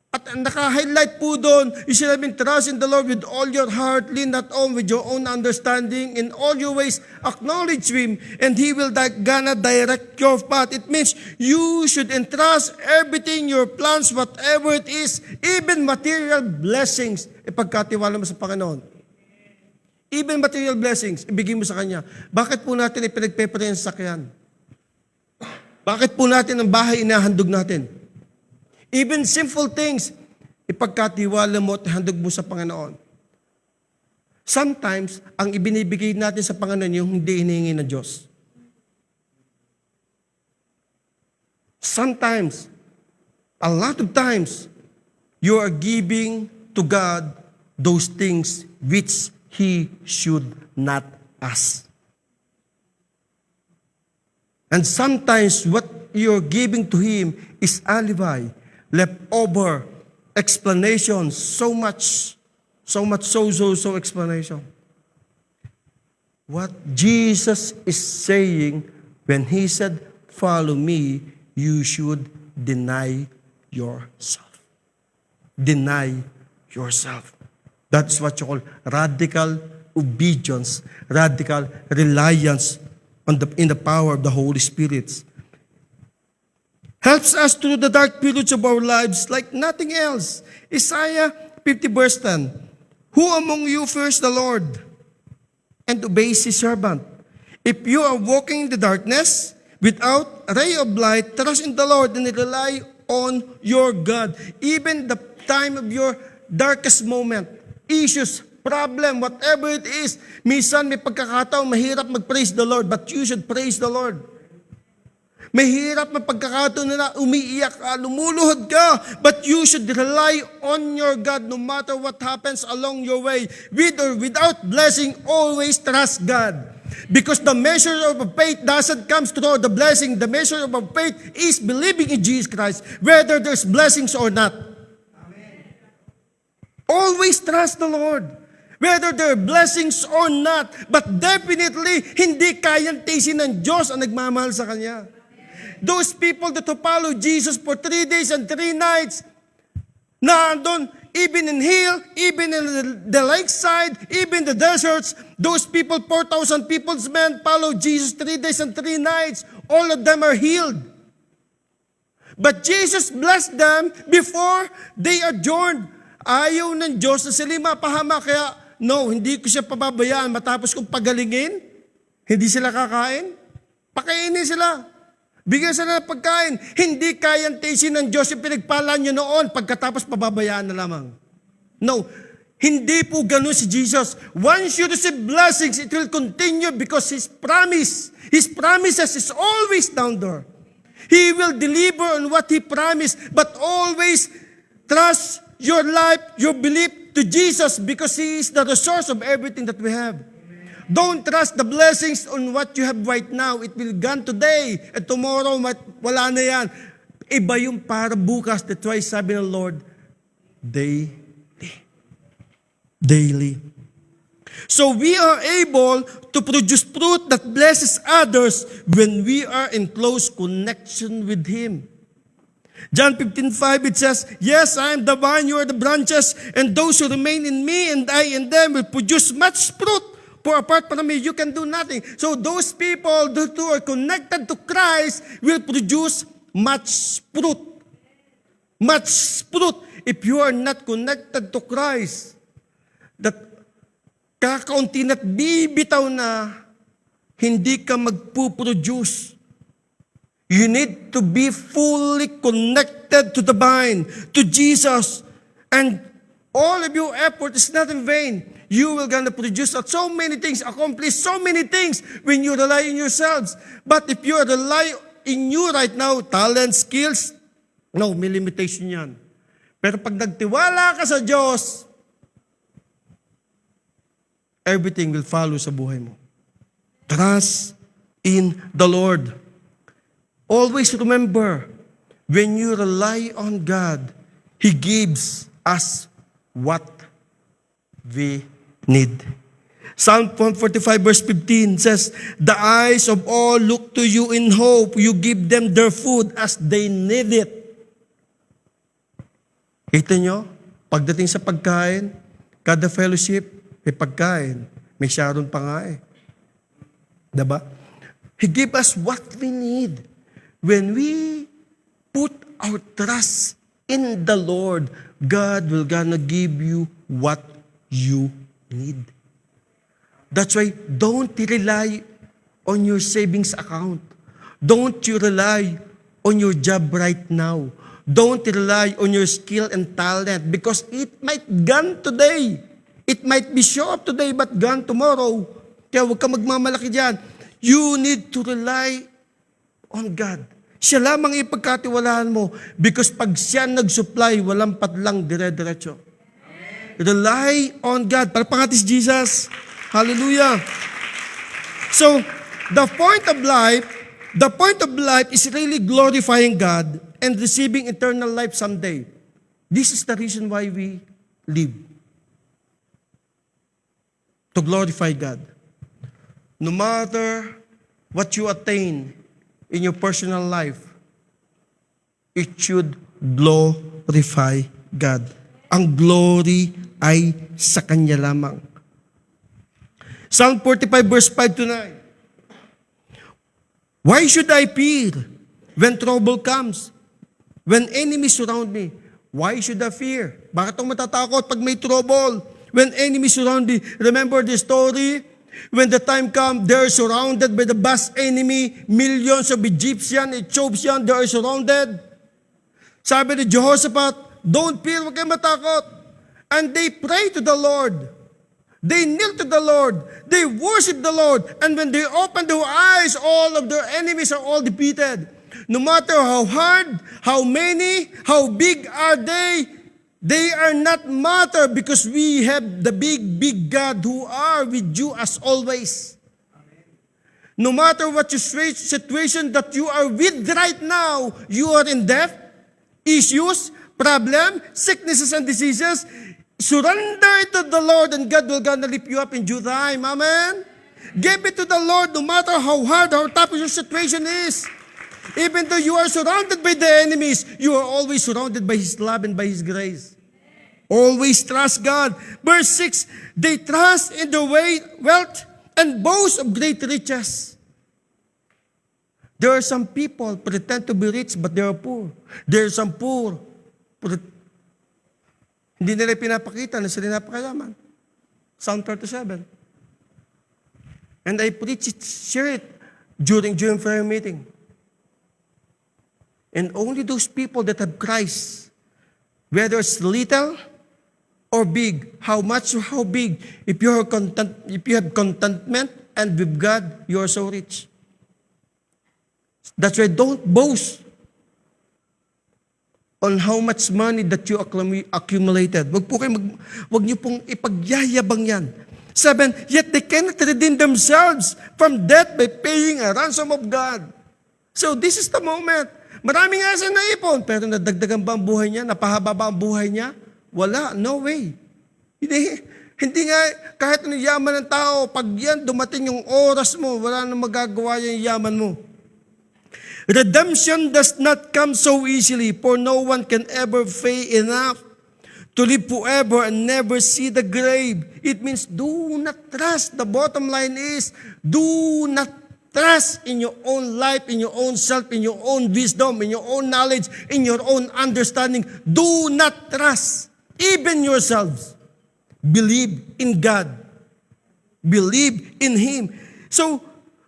At naka-highlight po doon, you should have been trust in the Lord with all your heart, lean not on with your own understanding, in all your ways acknowledge Him, and He will gonna direct your path. It means you should entrust everything, your plans, whatever it is, even material blessings, ipagkatiwala mo sa Panginoon. Even material blessings, ibigay mo sa Kanya. Bakit po natin ipinagpepare ang sakyan? Bakit po natin ang bahay inahandog natin? Even simple things, ipagkatiwala mo at handog mo sa Panginoon. Sometimes, ang ibinibigay natin sa Panginoon yung hindi hinihingi ng Diyos. Sometimes, a lot of times, you are giving to God those things which He should not ask. And sometimes, what you're giving to Him is alibi, leftover explanation, so much explanation. What Jesus is saying when He said, "Follow me," you should deny yourself. Deny yourself. That's what you call radical obedience, radical reliance in the power of the Holy Spirit. Helps us through the dark periods of our lives like nothing else. Isaiah 50 verse 10. Who among you fears the Lord and obeys his servant? If you are walking in the darkness without a ray of light, trust in the Lord and rely on your God. Even the time of your darkest moment, issues, problem, whatever it is, minsan may pagkakataon, mahirap mag-praise the Lord, but you should praise the Lord. Mahirap na pagkakataon na umiiyak ka, lumuluhod ka, but you should rely on your God no matter what happens along your way. With or without blessing, always trust God. Because the measure of faith doesn't come through the blessing. The measure of faith is believing in Jesus Christ, whether there's blessings or not. Amen. Always trust the Lord. Whether there are blessings or not, but definitely, hindi kayang tiisin ng Diyos ang nagmamahal sa Kanya. Those people that follow Jesus for 3 days and 3 nights, na andun, even in hill, even in the lakeside, even the deserts, those people, 4,000 people's men, follow Jesus 3 days and 3 nights. All of them are healed. But Jesus blessed them before they adjourned. Ayaw ng Diyos na sila mapahama, kaya no, hindi ko siya pababayaan. Matapos kong pagalingin, hindi sila kakain, pakainin sila. Bigyan sila ng pagkain. Hindi kayang tiisin ng Diyos yung pinagpala nyo noon pagkatapos pababayaan na lamang. No, hindi po ganun si Jesus. Once you receive blessings, it will continue because His promises is always down there. He will deliver on what He promised, but always trust your life, your belief to Jesus because He is the source of everything that we have. Don't trust the blessings on what you have right now. It will gone today and tomorrow, wala na yan. Iba yung para bukas. That's why sabi ng Lord, daily. So we are able to produce fruit that blesses others when we are in close connection with Him. John 15:5, it says, yes, I am the vine, you are the branches, and those who remain in me and I in them will produce much fruit. For apart from me, you can do nothing. So those people who are connected to Christ will produce much fruit. Much fruit. If you are not connected to Christ, that kakaunti na't bibitaw na hindi ka magpuproduce. You need to be fully connected to the vine, to Jesus. And all of your effort is not in vain. You will gonna produce so many things, accomplish so many things when you rely on yourselves. But if you rely in you right now, talent, skills, no, may limitation yan. Pero pag nagtiwala ka sa Diyos, everything will follow sa buhay mo. Trust in the Lord. Always remember, when you rely on God, He gives us what we need. Psalm 145 verse 15 says, the eyes of all look to you in hope. You give them their food as they need it. Kita nyo? Pagdating sa pagkain, kada fellowship, may pagkain. May Sharon pa nga eh. Diba? He give us what we need. When we put our trust in the Lord, God will gonna give you what you need. That's why don't rely on your savings account. Don't you rely on your job right now. Don't rely on your skill and talent because it might gone today. It might be show up today but gone tomorrow. Kaya huwag ka magmamalaki dyan. You need to rely on God. Siya lamang ipagkatiwalaan mo because pag siya nag-supply, walang patlang dire-diretso. Rely on God. Palpakantis Jesus. Hallelujah. So, the point of life is really glorifying God and receiving eternal life someday. This is the reason why we live. To glorify God. No matter what you attain in your personal life, it should glorify God. Ang glory ay sa Kanya lamang. Psalm 45 verse 5 to 9. Why should I fear when trouble comes? When enemies surround me? Why should I fear? Bakit ako matatakot pag may trouble? when enemies surrounded. Remember the story? When the time comes, they're surrounded by the vast enemy, millions of Egyptian, Ethiopian, they are surrounded. Sabi ni Jehoshaphat, don't fear, huwag kayo matakot. And they pray to the Lord. They kneel to the Lord. They worship the Lord. And when they open their eyes, all of their enemies are all defeated. No matter how hard, how many, how big are they are not matter because we have the big God who are with you as always. No matter what your situation that you are with right now, you are in death, issues, problem, sicknesses and diseases, surrender it to the Lord and God will gonna lift you up in due time. Amen? Give it to the Lord no matter how hard, how tough your situation is. Even though you are surrounded by the enemies, you are always surrounded by His love and by His grace. Always trust God. Verse 6, they trust in the wealth and boast of great riches. There are some people pretend to be rich but they are poor. There are some poor. Hindi nila pinapakita na sila napakayaman. Psalm 37. And I preach it, share it during prayer meeting. And only those people that have Christ, whether it's little or big, how much or how big, if you have contentment and with God, you are so rich. That's why don't boast on how much money that you accumulated. Wag niyo pong ipagyayabang yan. 7, yet they cannot redeem themselves from death by paying a ransom of God. So this is the moment. Maraming nga siya naipon, pero nadagdagan ba ang buhay niya? Napahaba ba ang buhay niya? Wala, no way. Hindi nga, kahit ano yaman ng tao, pag yan, dumating yung oras mo, wala nang magagawa yung yaman mo. Redemption does not come so easily, for no one can ever pay enough to live forever and never see the grave. It means do not trust. The bottom line is, do not trust in your own life, in your own self, in your own wisdom, in your own knowledge, in your own understanding. Do not trust even yourselves. Believe in God. Believe in Him. So,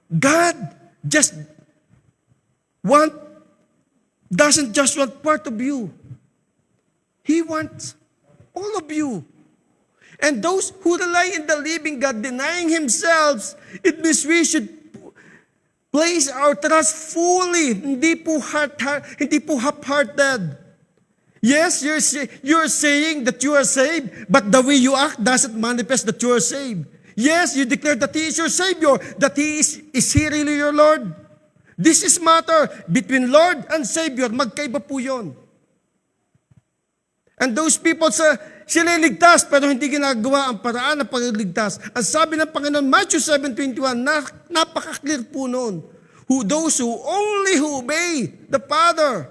God doesn't just want part of you. He wants all of you. And those who rely in the living God, denying Himself, it means we should place our trust fully, hindi po half-hearted. Yes, you're saying that you are saved, but the way you act doesn't manifest that you are saved. Yes, you declare that He is your Savior, that He is He really your Lord? This is matter between Lord and Savior. Magkaiba po yun. And those people, sila ligtas, pero hindi ginagawa ang paraan ng pagliligtas. Ang sabi ng Panginoon, Matthew 7:21, napaka-clear po noon. Those who only obey the Father,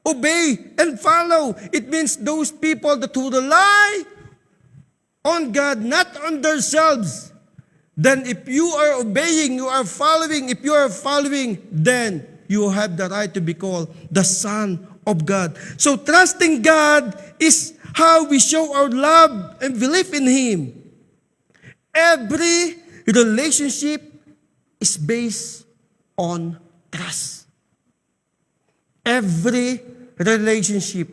obey and follow. It means those people that who rely on God, not on themselves. Then if you are obeying, you are following, if you are following, then you have the right to be called the Son of God. So trusting God is how we show our love and belief in Him. Every relationship is based on trust. Every relationship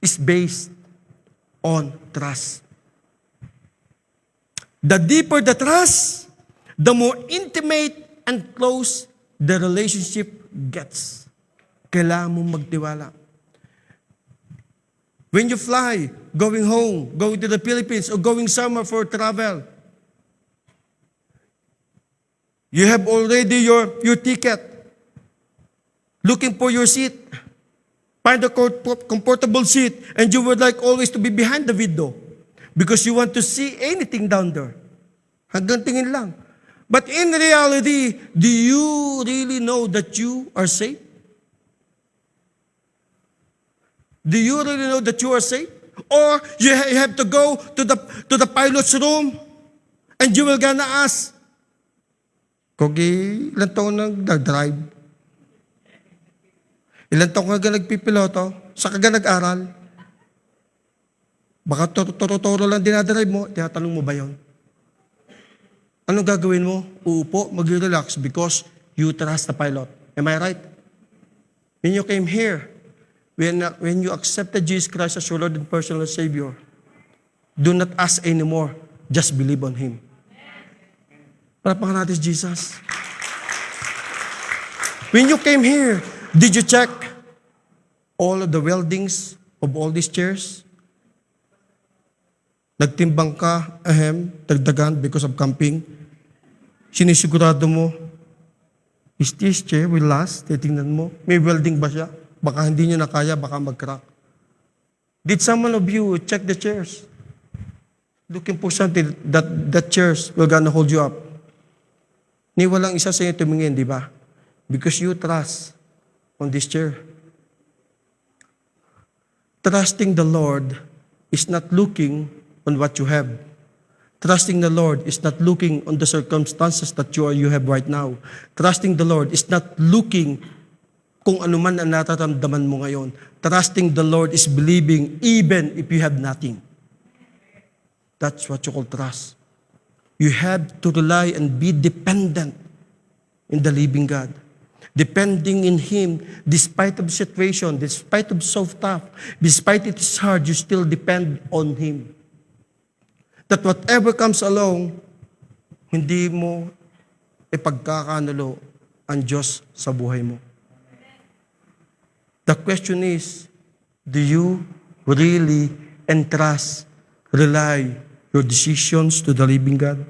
is based on trust. The deeper the trust, the more intimate and close the relationship gets. Kailangan mong magtiwala. When you fly, going home, going to the Philippines, or going somewhere for travel, you have already your ticket, looking for your seat, find a comfortable seat, and you would like always to be behind the window because you want to see anything down there. Hanggang tingin lang. But in reality, do you really know that you are safe? Do you really know that you are safe? Or you have to go to the pilot's room and you will gonna ask, Kogi, ilan taon nag-drive? Ilan taon ka nagpipiloto? Saan ka nag-aral? Baka toro-toro lang dinadrive mo, tinatanong mo ba yun? Anong gagawin mo? Uupo, mag-relax because you trust the pilot. Am I right? When you came here, when you accepted Jesus Christ as your Lord and personal Savior, do not ask anymore. Just believe on Him. Parapakan natin si Jesus. When you came here, did you check all of the weldings of all these chairs? Nagtimbang ka, dagdagan because of camping. Sinisigurado mo, is this chair will last? Titingnan mo, may welding ba siya? Baka hindi nyo na kaya, baka mag-crack. Did someone of you check the chairs? Looking for something that chairs will gonna hold you up. Ni walang isa sa inyo tumingin, di ba? Because you trust on this chair. Trusting the Lord is not looking on what you have. Trusting the Lord is not looking on the circumstances that you have right now. Trusting the Lord is not looking kung ano man ang nataramdaman mo ngayon. Trusting the Lord is believing even if you have nothing. That's what you call trust. You have to rely and be dependent in the living God. Depending in Him, despite of situation, despite of so tough, despite it is hard, you still depend on Him. That whatever comes along, hindi mo ipagkakanulo ang Diyos sa buhay mo. The question is, do you really entrust, rely your decisions to the living God?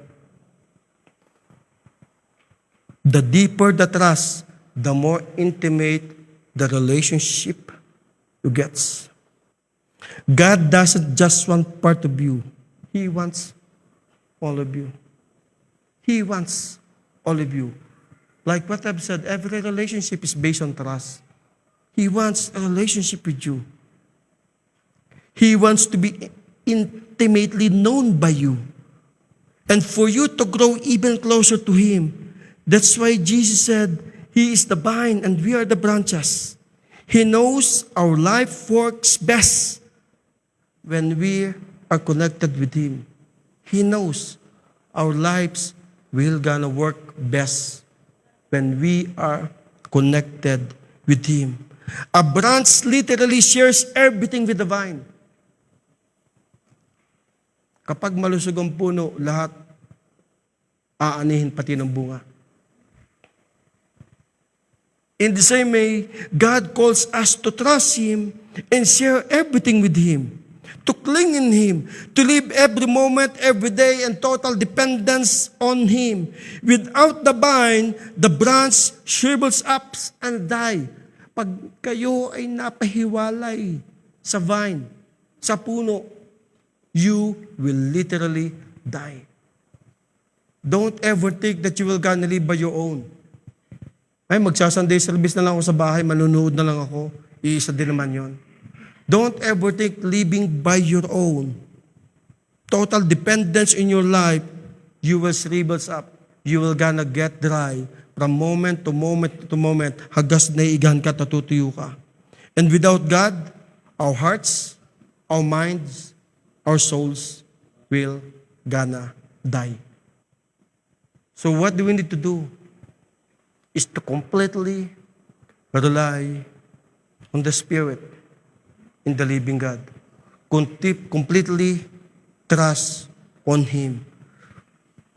The deeper the trust, the more intimate the relationship you get. God doesn't just want part of you. He wants all of you. He wants all of you. Like what I've said, every relationship is based on trust. He wants a relationship with you. He wants to be intimately known by you. And for you to grow even closer to Him. That's why Jesus said, He is the vine and we are the branches. He knows our life works best when we are connected with Him. He knows our lives will gonna work best when we are connected with Him. A branch literally shares everything with the vine. Kapag malusog ang puno, lahat aanihin pati ng bunga. In the same way, God calls us to trust Him and share everything with Him, to cling in Him, to live every moment, every day in total dependence on Him. Without the vine, the branch shrivels up and die. Pag kayo ay napahiwalay sa vine, sa puno, you will literally die. Don't ever think that you will gonna live by your own. Ay, magsa-Sunday service na lang ako sa bahay, manunood na lang ako. Iisa din naman yon. Don't ever think living by your own. Total dependence in your life, you will shrivel up. You will gonna get dry from moment to moment to moment. Hagas naiigan ka, tatutuyo ka. And without God, our hearts, our minds, our souls will gonna die. So what do we need to do? Is to completely rely on the Spirit in the living God. Completely trust on Him.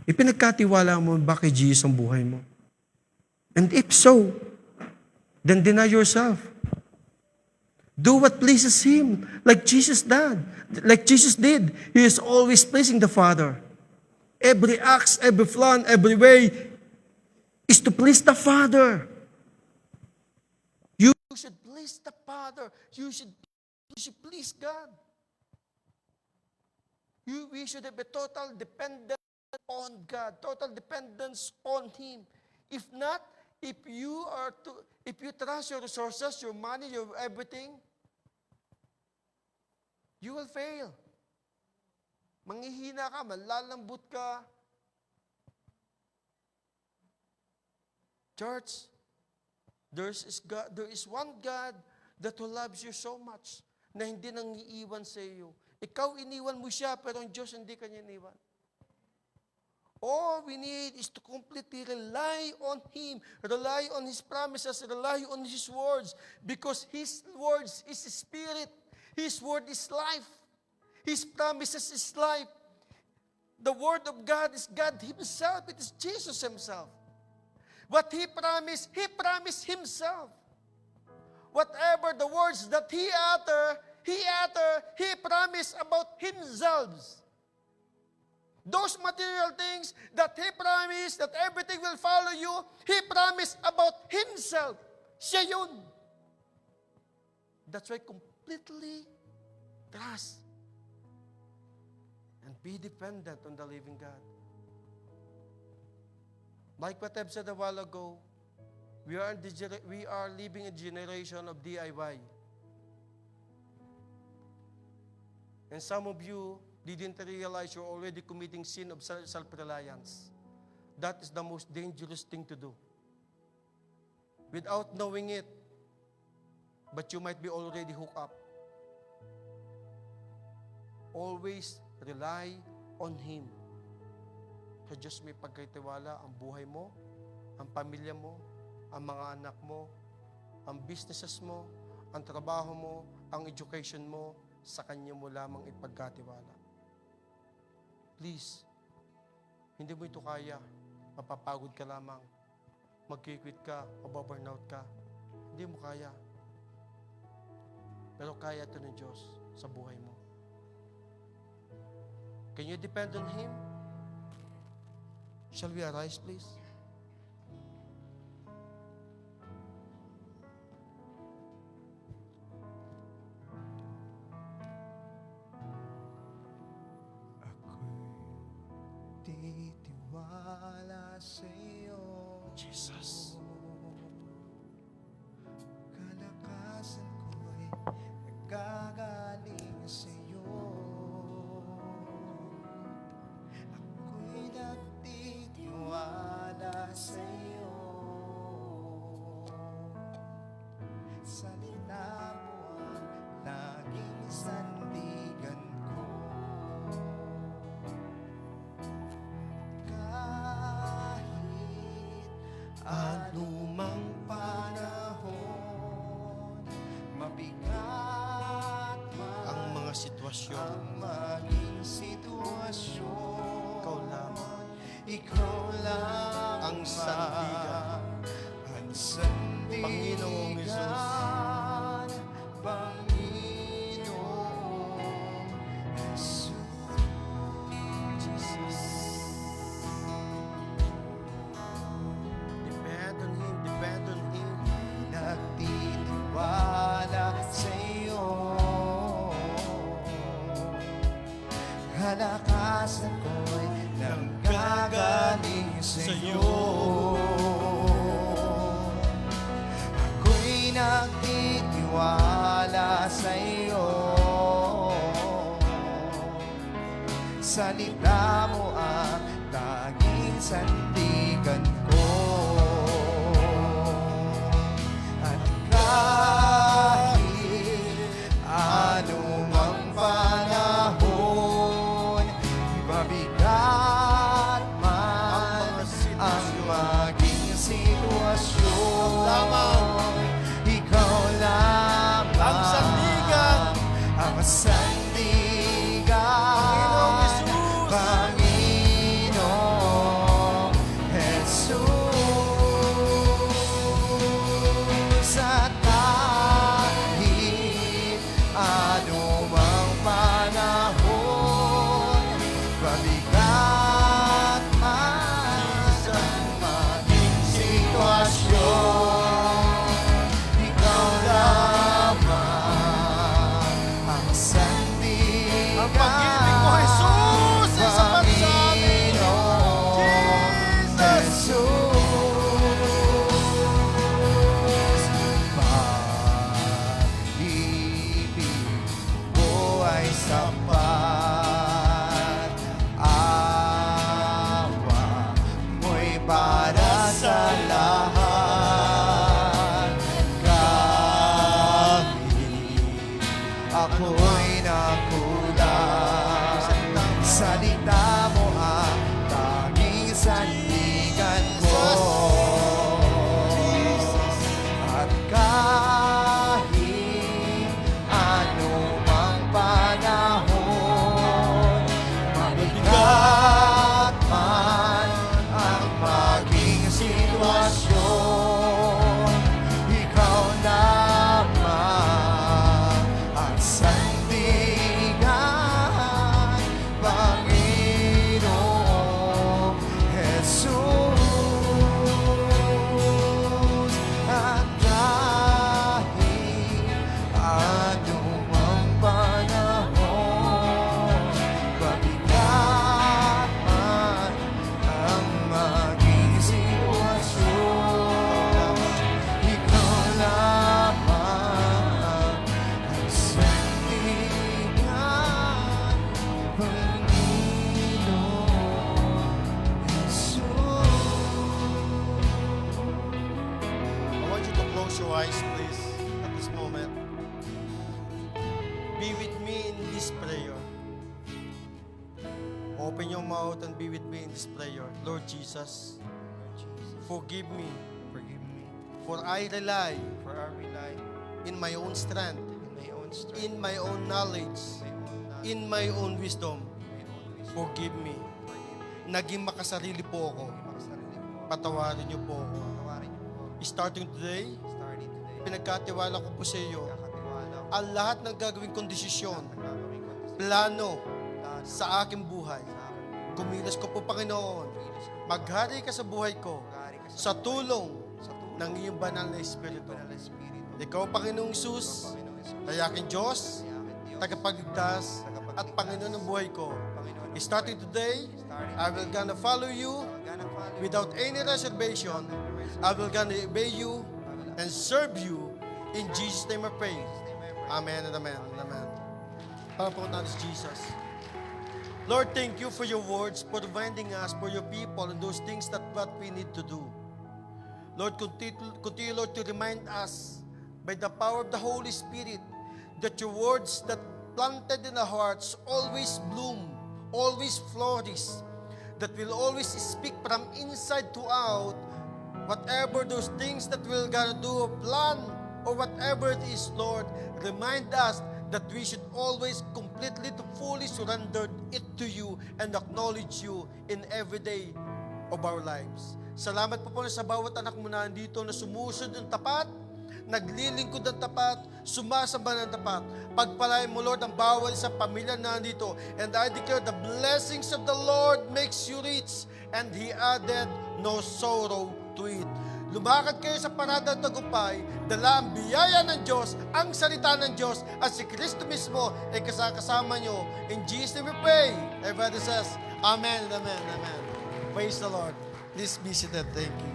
Ipinagkatiwala mo ba kay Jesus ang buhay mo? And if so, then deny yourself. Do what pleases Him, like Jesus did. Like Jesus did. He is always pleasing the Father. Every act, every plan, every way is to please the Father. You should please the Father. You should please God. We should have a total dependence on God, total dependence on Him. If not, if you trust your resources, your money, your everything, you will fail. Manghihina ka, malalambot ka. Church, there is one God that who loves you so much na hindi nang iiwan sa iyo. Ikaw iniwan mo siya, pero ang Diyos hindi kanya iniwan. All we need is to completely rely on Him, rely on His promises, rely on His words, because His words is Spirit. His word is life. His promises is life. The Word of God is God Himself. It is Jesus Himself. What He promised Himself. Whatever the words that He promised about Himself. Those material things that He promised, that everything will follow you, He promised about Himself. Siya yun. That's why completely trust and be dependent on the living God. Like what I've said a while ago, we are living a generation of DIY. And some of you didn't realize you're already committing sin of self-reliance. That is the most dangerous thing to do. Without knowing it, but you might be already hooked up. Always rely on Him. Sa Diyos may pagkatiwala ang buhay mo, ang pamilya mo, ang mga anak mo, ang businesses mo, ang trabaho mo, ang education mo, sa Kanya mo lamang ipagkatiwala. Please, hindi mo ito kaya, mapapagod ka lamang, magkikwit ka, mababurnout ka. Hindi mo kaya. Pero kaya ito ng Diyos sa buhay mo. Can you depend on Him? Shall we arise, please?
Titiwala sa'yo,
Jesus.
kalakasan ko'y nagagaling sa'yo. Ako'y nagtitiwala sa'yo. Salita mo ang laging sandigan ko.
Anumang
panahon, mabigat man
ang mga sitwasyon,
ang maging sitwasyon,
ikaw lamang
ikaw lang
ang sandigan.
ang sandigan,
Panginoong Jesus.
Panginoong Jesus.
Depend on Him, depend on Him.
Nagtitiwala sa'yo, kalakasan ko'y nanggagaling sa'yo. Ako'y nagtitiwala sa'yo. Salita mo ang tanging sandigan ko. At kahit anumang panahon, mabigat man ang maging sitwasyon, ikaw lamang
Ang sandigan.
ang sandigan,
Panginoong Jesus.
Panginoong
Close your eyes, please, at this moment. Be with me in this prayer. Open your mouth and be with me in this prayer. Lord Jesus,
Lord Jesus,
forgive me,
forgive me,
for I rely
for I rely
in my own strength,
in my own strength,
in my own knowledge,
my own knowledge,
in my own wisdom.
my own wisdom.
Forgive me.
Forgive me.
Naging makasarili po ako.
Hindi makasarili po.
Patawarin niyo po ako.
Patawarin niyo po.
Starting today,
Starting today,
pinagkatiwala ko po sa iyo
kakatiwala ko
ang lahat ng gagawin kong desisyon,
ang gagawin ko
plano
sa
sa aking buhay.
akin.
Kumilos ko po, Panginoon. Maghari ka sa buhay ko
Maghari ka
sa tulong
sa tulong
ng iyong banal na Espiritu.
Banal na Espiritu.
Ikaw, Panginoong Isus,
Panginoong Yesus,
ay aking Diyos,
ay aking Diyos,
tagapagligtas, at Panginoon ng buhay ko.
Panginoon ng
Starting today, I will gonna follow you
gonna follow you
without any reservation. I will gonna obey you and serve you. In Jesus' name I pray. Amen and amen and amen. Para po natin si Jesus. Lord, thank you for your words, for reminding us, for your people, and those things that what we need to do. Lord, continue, Lord, to remind us by the power of the Holy Spirit that your words that planted in our hearts always bloom, always flourish, that will always speak from inside to out, whatever those things that we're gonna do, plan, or whatever it is, Lord, remind us that we should always completely to fully surrender it to you and acknowledge you in every day of our lives. Salamat po sa bawat anak mo na andito na sumusunod ng tapat, naglilingkod ng tapat, sumasamba ng tapat. Pagpalain mo, Lord, ang bawat sa pamilya na andito. And I declare the blessings of the Lord makes you rich, and He added no sorrow to it. Lumakad kayo sa parada ng tagumpay, dala ang biyaya ng Diyos, ang salita ng Diyos, at si Kristo mismo ay kasama nyo. In Jesus' name we pray. Everybody says, Amen and Amen, Amen. Praise the Lord. Please be seated. Thank you.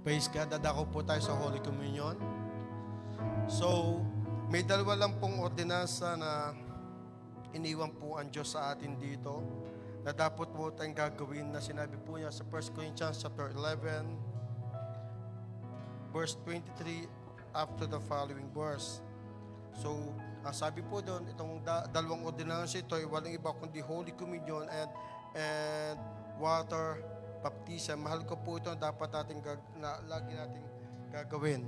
Praise God. Dadako po tayo sa Holy Communion. So, may dalawa lang pong ordinansa na iniwan po ang Diyos sa atin dito na dapat po tayong gagawin na sinabi po niya sa 1 Corinthians chapter 11 verse 23 after the following verse. So, ang sabi po doon, itong dalawang ordinansa ito ay walang iba kundi Holy Communion and water baptism. Mahal ko po ito na dapat lagi nating gagawin.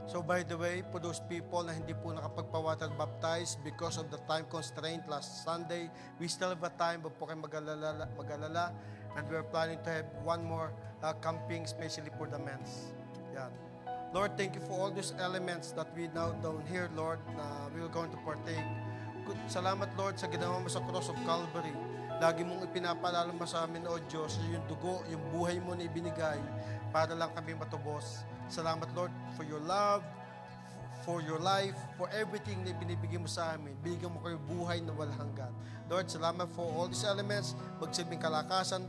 So by the way, for those people na hindi po nakapagpa-water baptize because of the time constraint last Sunday, we still have a time, but po kayo mag-alala, and we're planning to have one more camping, especially for the men's. Yan. Lord, thank you for all those elements that we now down here, Lord, na we are going to partake. Salamat, Lord, sa ginawa mo sa cross of Calvary. Lagi mong ipinapaalala mo sa amin, O Diyos, yung dugo, yung buhay mo na ibinigay para lang kami matubos. Salamat, Lord, for your love, for your life, for everything na binibigay mo sa amin. Bigyan mo kayo buhay na walang hanggan. Lord, salamat for all these elements, magsilbing kalakasan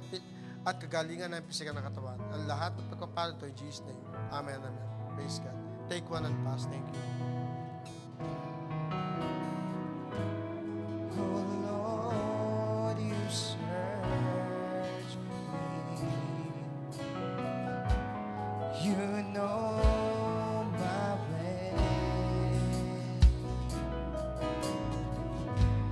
at kagalingan ng pisikal ng katawan. Ang lahat ng pagkapalan to in Jesus' name. Amen, amen. Praise God. Take one and pass. Thank you.
Oh Lord, you search me. You know my way.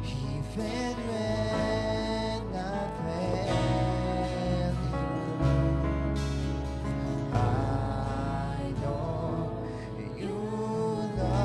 Even when I fail you, I know you love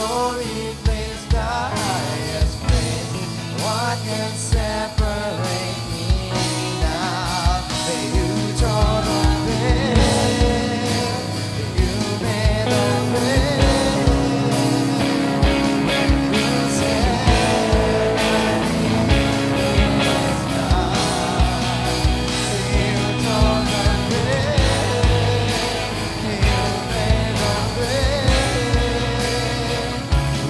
glory place, the highest place. What can separate me now? You tore the veil, you made a way. You said my name is God. You tore the veil, you made a way.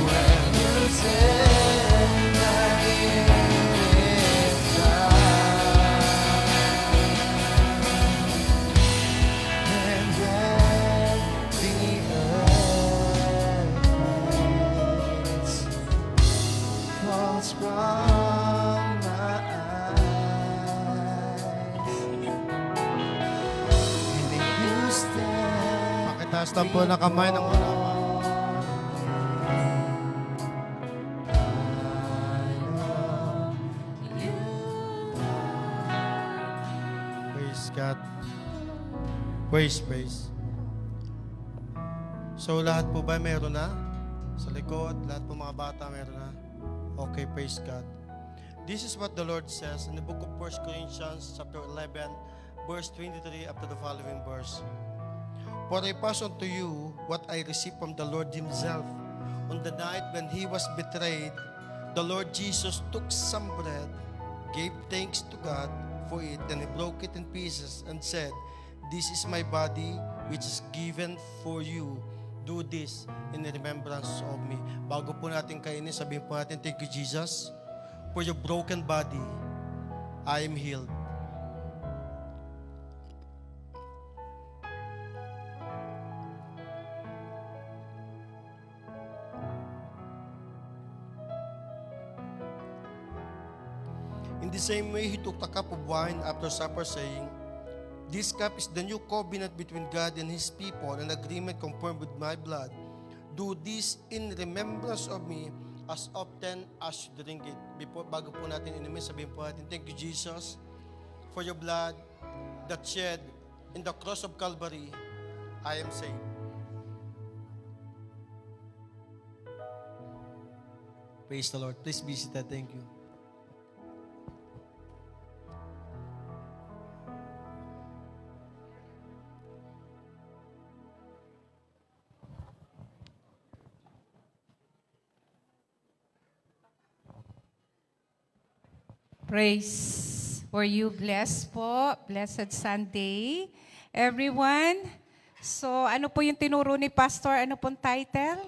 When you said my name is God. And then the earth falls from my eyes. And then you stand.
Pakitaas lang po ng kamay ng mga. Praise God. Praise. So lahat po ba meron na? Sa likod, lahat po mga bata meron na? Okay, praise God. This is what the Lord says in the book of 1 Corinthians chapter 11, verse 23 up to the following verse. For I pass on to you what I received from the Lord Himself. On the night when He was betrayed, the Lord Jesus took some bread, gave thanks to God for it, and He broke it in pieces and said, "This is my body which is given for you. Do this in remembrance of me." Bago po natin kainin, sabihin po natin, "Thank you, Jesus, for your broken body. I am healed." In the same way, He took a cup of wine after supper, saying, "This cup is the new covenant between God and His people, an agreement confirmed with my blood. Do this in remembrance of me as often as you drink it." Bago po natin inumin, sabihin po natin, "Thank you, Jesus, for your blood that shed in the cross of Calvary. I am saved." Praise the Lord. Please be seated. Thank you.
Praise. Were you blessed po? Blessed Sunday. Everyone. So, ano po yung tinuro ni Pastor? Ano pong title?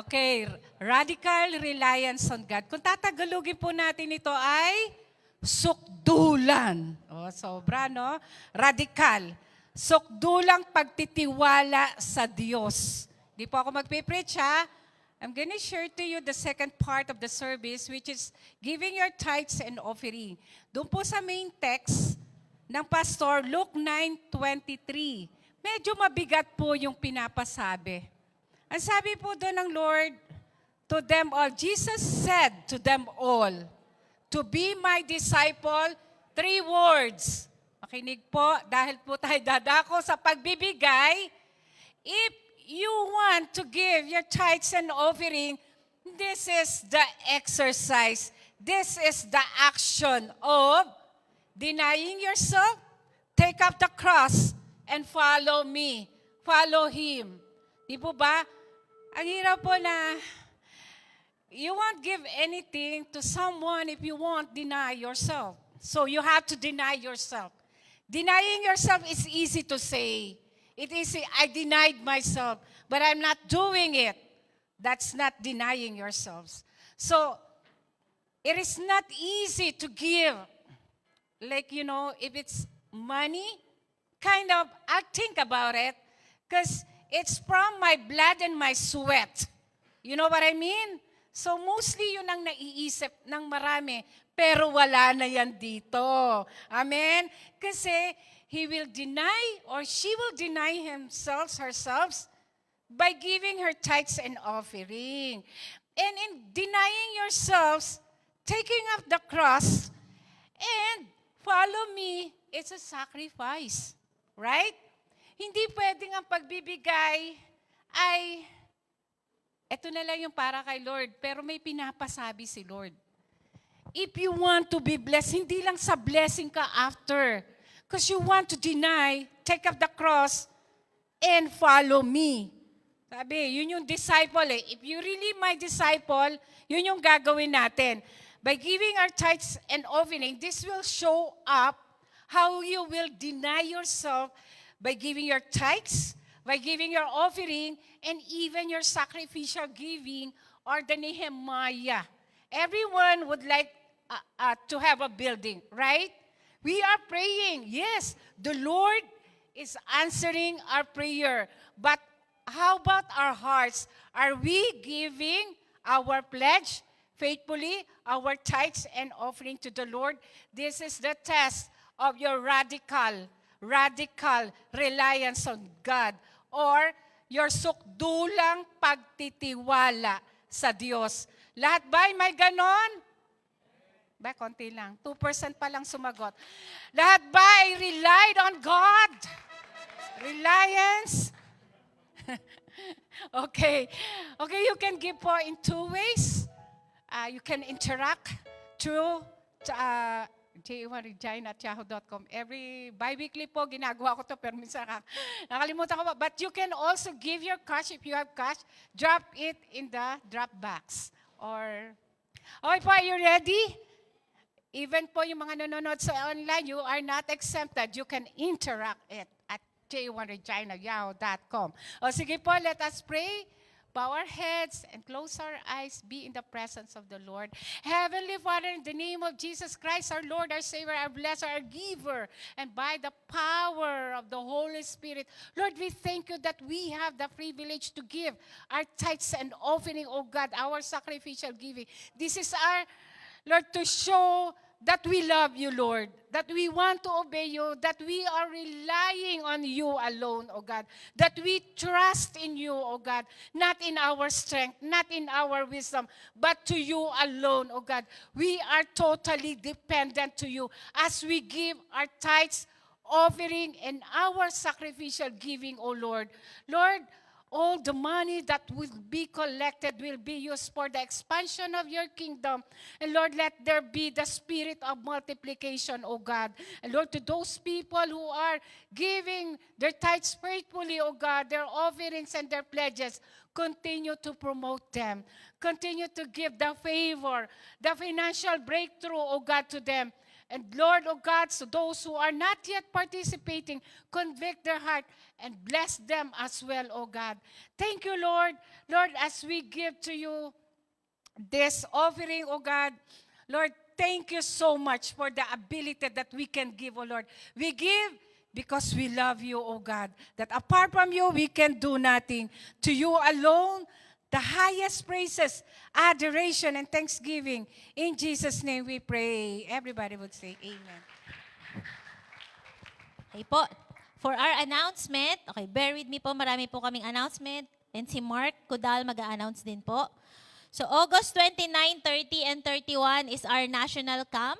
Okay, Radical Reliance on God. Kung tatagalogin po natin ito ay sukdulan. O, sobra, no? Radical. Sukdulang pagtitiwala sa Diyos. Di po ako magpipreach, ha? I'm going to share to you the second part of the service, which is giving your tithes and offering. Doon po sa main text ng Pastor, Luke 9:23. Medyo mabigat po yung pinapasabi. Ang sabi po doon ng Lord, to them all, Jesus said to them all, to be my disciple, 3 words. Makinig po, dahil po tayo dadako sa pagbibigay. If you want to give your tithes and offering, this is the exercise. This is the action of denying yourself, take up the cross, and follow me. Follow Him. Di po ba? Ang hirap po na you won't give anything to someone if you won't deny yourself. So you have to deny yourself. Denying yourself is easy to say. It is, I denied myself, but I'm not doing it. That's not denying yourselves. So, it is not easy to give. Like, if it's money, kind of, I'll think about it, because it's from my blood and my sweat. You know what I mean? So, mostly yun ang naiisip ng marami, pero wala na yan dito. Amen? Kasi, he will deny or she will deny herself by giving her tithes and offering. And in denying yourselves, taking up the cross, and follow me, it's a sacrifice. Right? Hindi pwedeng ang pagbibigay ay, eto na lang yung para kay Lord, pero may pinapasabi si Lord. If you want to be blessed, hindi lang sa blessing ka after. Because you want to deny, take up the cross, and follow me. Sabi, yun yung disciple eh. If you really my disciple, yun yung gagawin natin. By giving our tithes and offering, this will show up how you will deny yourself by giving your tithes, by giving your offering, and even your sacrificial giving, or the Nehemiah. Everyone would like to have a building, right? We are praying. Yes, the Lord is answering our prayer. But how about our hearts? Are we giving our pledge faithfully, our tithes and offering to the Lord? This is the test of your radical reliance on God, or your sukdulang pagtitiwala sa Diyos. Lahat ba ay may ganon? Ba, konti lang. 2% pa lang sumagot. Lahat ba ay relied on God? Reliance? Okay. Okay, you can give po in two ways. You can interact through j1regina@yahoo.com. Every bi-weekly po, ginagawa ko to, pero minsan nakalimutan ko pa. But you can also give your cash. If you have cash, drop it in the drop box. Or, okay po, are you ready? Even po yung mga nanonood sa online, you are not exempted. You can interact it at j1regina@yahoo.com. O sige po, let us pray. Bow our heads and close our eyes. Be in the presence of the Lord. Heavenly Father, in the name of Jesus Christ, our Lord, our Savior, our Blesser, our Giver, and by the power of the Holy Spirit, Lord, we thank you that we have the privilege to give our tithes and offering, oh God, our sacrificial giving. This is our, Lord, to show that we love you, Lord, that we want to obey you, that we are relying on you alone, O God, that we trust in you, O God, not in our strength, not in our wisdom, but to you alone, O God. We are totally dependent to you as we give our tithes, offering, and our sacrificial giving, O Lord. Lord, all the money that will be collected will be used for the expansion of your kingdom. And Lord, let there be the spirit of multiplication, O God. And Lord, to those people who are giving their tithes faithfully, O God, their offerings and their pledges, continue to promote them. Continue to give the favor, the financial breakthrough, O God, to them. And Lord, O God, so those who are not yet participating, convict their heart and bless them as well, O God. Thank you, Lord. Lord, as we give to you this offering, O God, Lord, thank you so much for the ability that we can give, O Lord. We give because we love you, O God. That apart from you, we can do nothing. To you alone, the highest praises, adoration, and thanksgiving. In Jesus' name we pray. Everybody would say amen.
Okay po. For our announcement, okay, bear with me po, marami po kaming announcement. And si Mark Kudal mag-a-announce din po. So August 29, 30, and 31 is our national camp.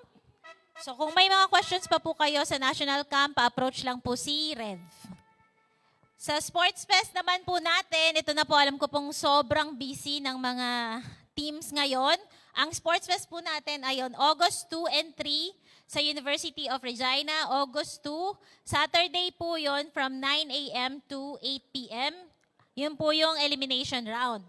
So kung may mga questions pa po kayo sa national camp, pa-approach lang po si Rev. Sa Sports Fest naman po natin, ito na po alam ko pong sobrang busy ng mga teams ngayon. Ang Sports Fest po natin ay on August 2 and 3 sa University of Regina. August 2, Saturday po yon from 9 a.m. to 8 p.m. Yun po yung elimination round.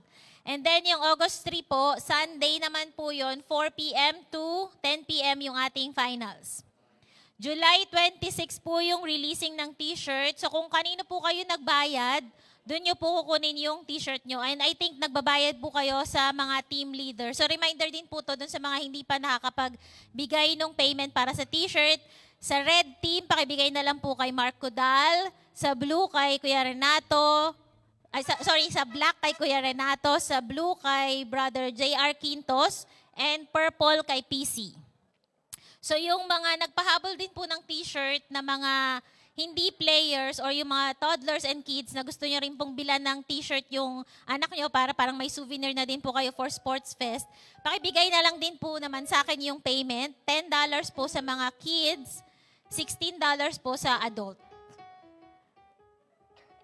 And then yung August 3 po, Sunday naman po yon 4 p.m. to 10 p.m. yung ating finals. July 26 po yung releasing ng t-shirt. So kung kanino po kayo nagbayad, doon nyo po kukunin yung t-shirt nyo. And I think nagbabayad po kayo sa mga team leader. So reminder din po to doon sa mga hindi pa nakakapagbigay ng payment para sa t-shirt. Sa red team, pakibigay na lang po kay Mark Kudal. Sa blue kay Kuya Renato. Sa black kay Kuya Renato. Sa blue kay Brother J.R. Quintos. And purple kay PC. So yung mga nagpahabol din po ng t-shirt na mga hindi players or yung mga toddlers and kids na gusto nyo rin pong bilan ng t-shirt yung anak nyo para parang may souvenir na din po kayo for Sports Fest, pakibigay na lang din po naman sa akin yung payment. $10 po sa mga kids, $16 po sa adult.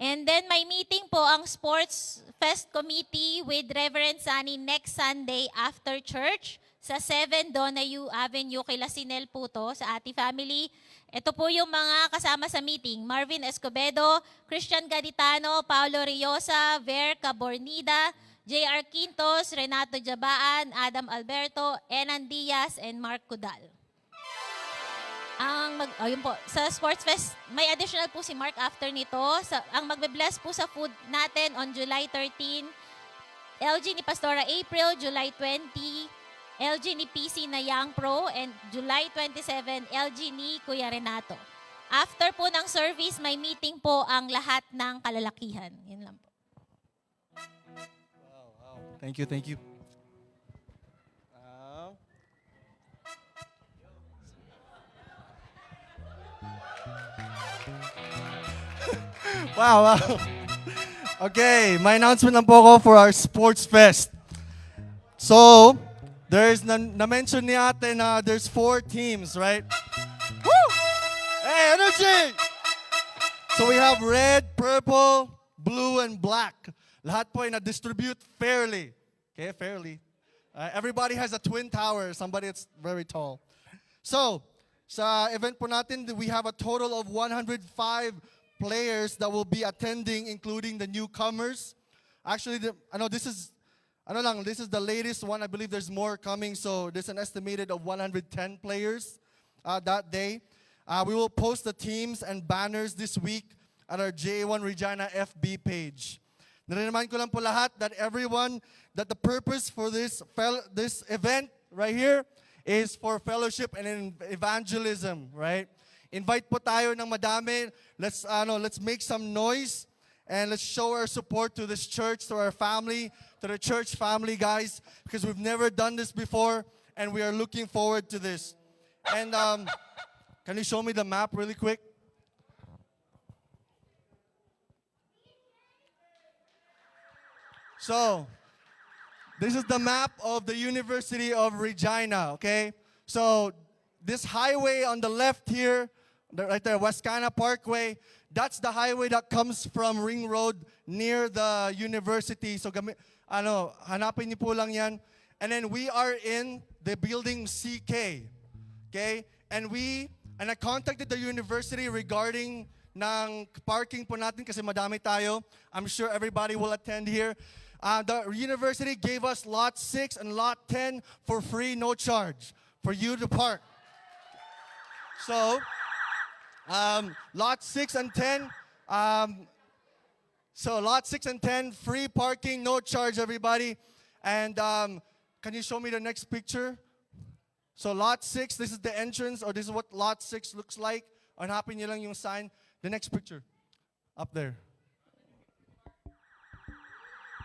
And then may meeting po ang Sports Fest Committee with Reverend Sunny next Sunday after church sa 7 Donahue Avenue, kila Sinel po to, sa Ati Family. Ito po yung mga kasama sa meeting. Marvin Escobedo, Christian Gaditano, Paulo Riosa, Ver Cabornida, J.R. Quintos, Renato Jabaan, Adam Alberto, Enan Diaz, and Mark Cudal. Yun po, sa Sports Fest, may additional po si Mark after nito. Ang magbe-bless po sa food natin on July 13, LG ni Pastora April, July 20, LG ni PC na Young Pro, and July 27, LG ni Kuya Renato. After po ng service, may meeting po ang lahat ng kalalakihan. Yun lang po.
Thank you, thank you. Wow, wow. Okay, my announcement lang po ako for our Sports Fest. So, na-mention ni ate na there's 4 teams, right? Woo! Hey, energy! So we have red, purple, blue, and black. Lahat po ay na-distribute fairly. Okay, fairly. Everybody has a twin tower, somebody that's very tall. So, sa event po natin, we have a total of 105 players that will be attending, including the newcomers. Actually, this is the latest one. I believe there's more coming, so there's an estimated of 110 players that day. We will post the teams and banners this week at our JA1 Regina FB page. Narinig ko lang po lahat that the purpose for this event right here is for fellowship and evangelism, right? Invite po tayo ng madami. Let's make some noise and let's show our support to this church, to our family, to the church family, guys, because we've never done this before and we are looking forward to this. And can you show me the map really quick? So, this is the map of the University of Regina, okay? So, this highway on the left here, right there, Wascana Parkway, that's the highway that comes from Ring Road near the university. So, hanapin niyo po lang yan. And then we are in the building CK, okay? And I contacted the university regarding ng parking po natin kasi madami tayo. I'm sure everybody will attend here. The university gave us lot 6 and lot 10 for free, no charge, for you to park. So, lot 6 and 10, lot 6 and 10, free parking, no charge, everybody. And can you show me the next picture? So lot 6, this is the entrance, or this is what lot 6 looks like. Hanapin niyo lang yung sign. The next picture, up there.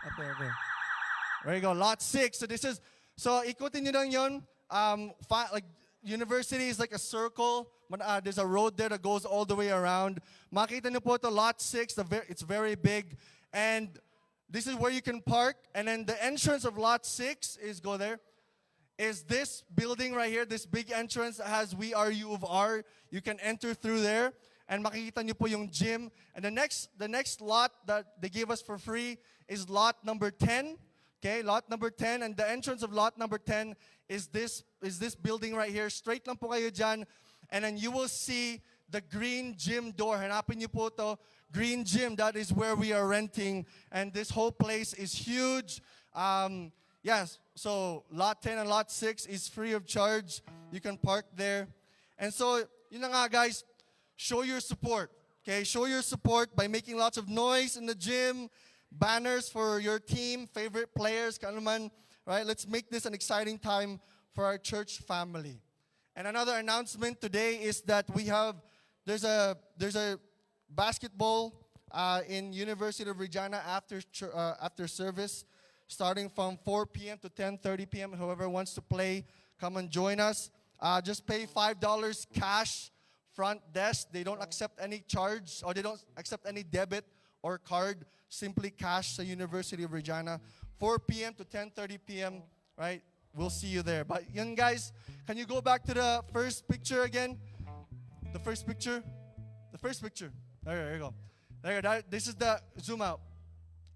Up there. There you go, lot 6. So ikutin nyo lang yun. Like university is like a circle. There's a road there that goes all the way around. Makita nyo po ito, lot 6. It's very big. And this is where you can park. And then the entrance of lot 6 is this building right here. This big entrance that has We Are U of R. You can enter through there. And makikita nyo po yung gym. And the next lot that they gave us for free is lot number 10. Okay, lot number 10. And the entrance of lot number 10 is this building right here. Straight lang po kayo dyan. And then you will see the green gym door. Hanapin niyo po to. Green gym, that is where we are renting. And this whole place is huge. Yes, so lot 10 and lot 6 is free of charge. You can park there. And so, yun na nga guys, show your support. Okay, show your support by making lots of noise in the gym, banners for your team, favorite players, kanuman, right? Let's make this an exciting time for our church family. And another announcement today is that there's a basketball in University of Regina after service, starting from 4 p.m. to 10:30 p.m. Whoever wants to play, come and join us. Just pay $5 cash front desk. They don't accept any charge, or they don't accept any debit or card. Simply cash sa University of Regina. 4 p.m. to 10:30 p.m. Right? We'll see you there. But young guys, can you go back to the first picture again? The first picture. There you go. There you go. This is the zoom out.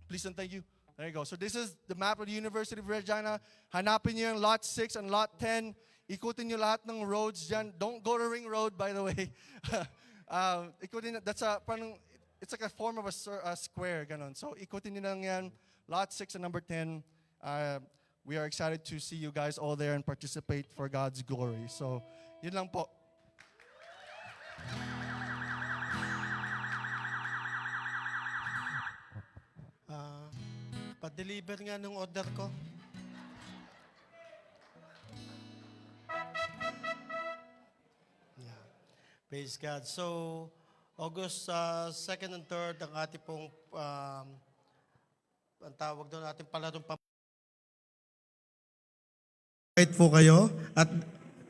Please and thank you. There you go. So this is the map of the University of Regina. Hanapin niyo yung lot 6 and lot 10. Ikutin niyo lahat ng roads dyan. Don't go to Ring Road, by the way. Ikutin, it's like a form of a square, ganon. So ikutin niyo lang yan. Lot 6 and number 10. We are excited to see you guys all there and participate for God's glory. So, yun lang po.
Pa-deliver nga nung order ko. Yeah. Praise God. So, August 2nd and 3rd, ang ating pong, ang tawag doon natin palarong
Wait po kayo. At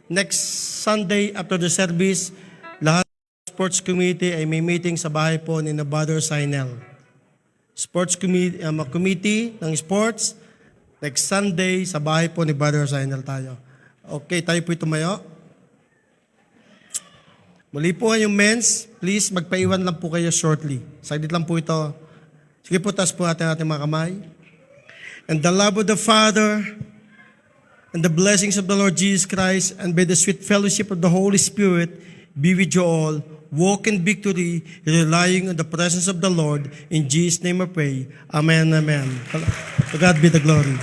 next Sunday after the service, lahat ng sports committee ay may meeting sa bahay po ni Brother Sinel. Sports committee ng sports, next Sunday sa bahay po ni Brother Sinel tayo. Okay, tayo po tumayo. Muli po yung men's, please magpaiwan lang po kayo shortly. Saglit lang po ito. Sige po, taas po natin ating mga kamay. And the love of the Father, and the blessings of the Lord Jesus Christ, and by the sweet fellowship of the Holy Spirit, be with you all. Walk in victory, relying on the presence of the Lord. In Jesus' name I pray. Amen, amen. To God be the glory.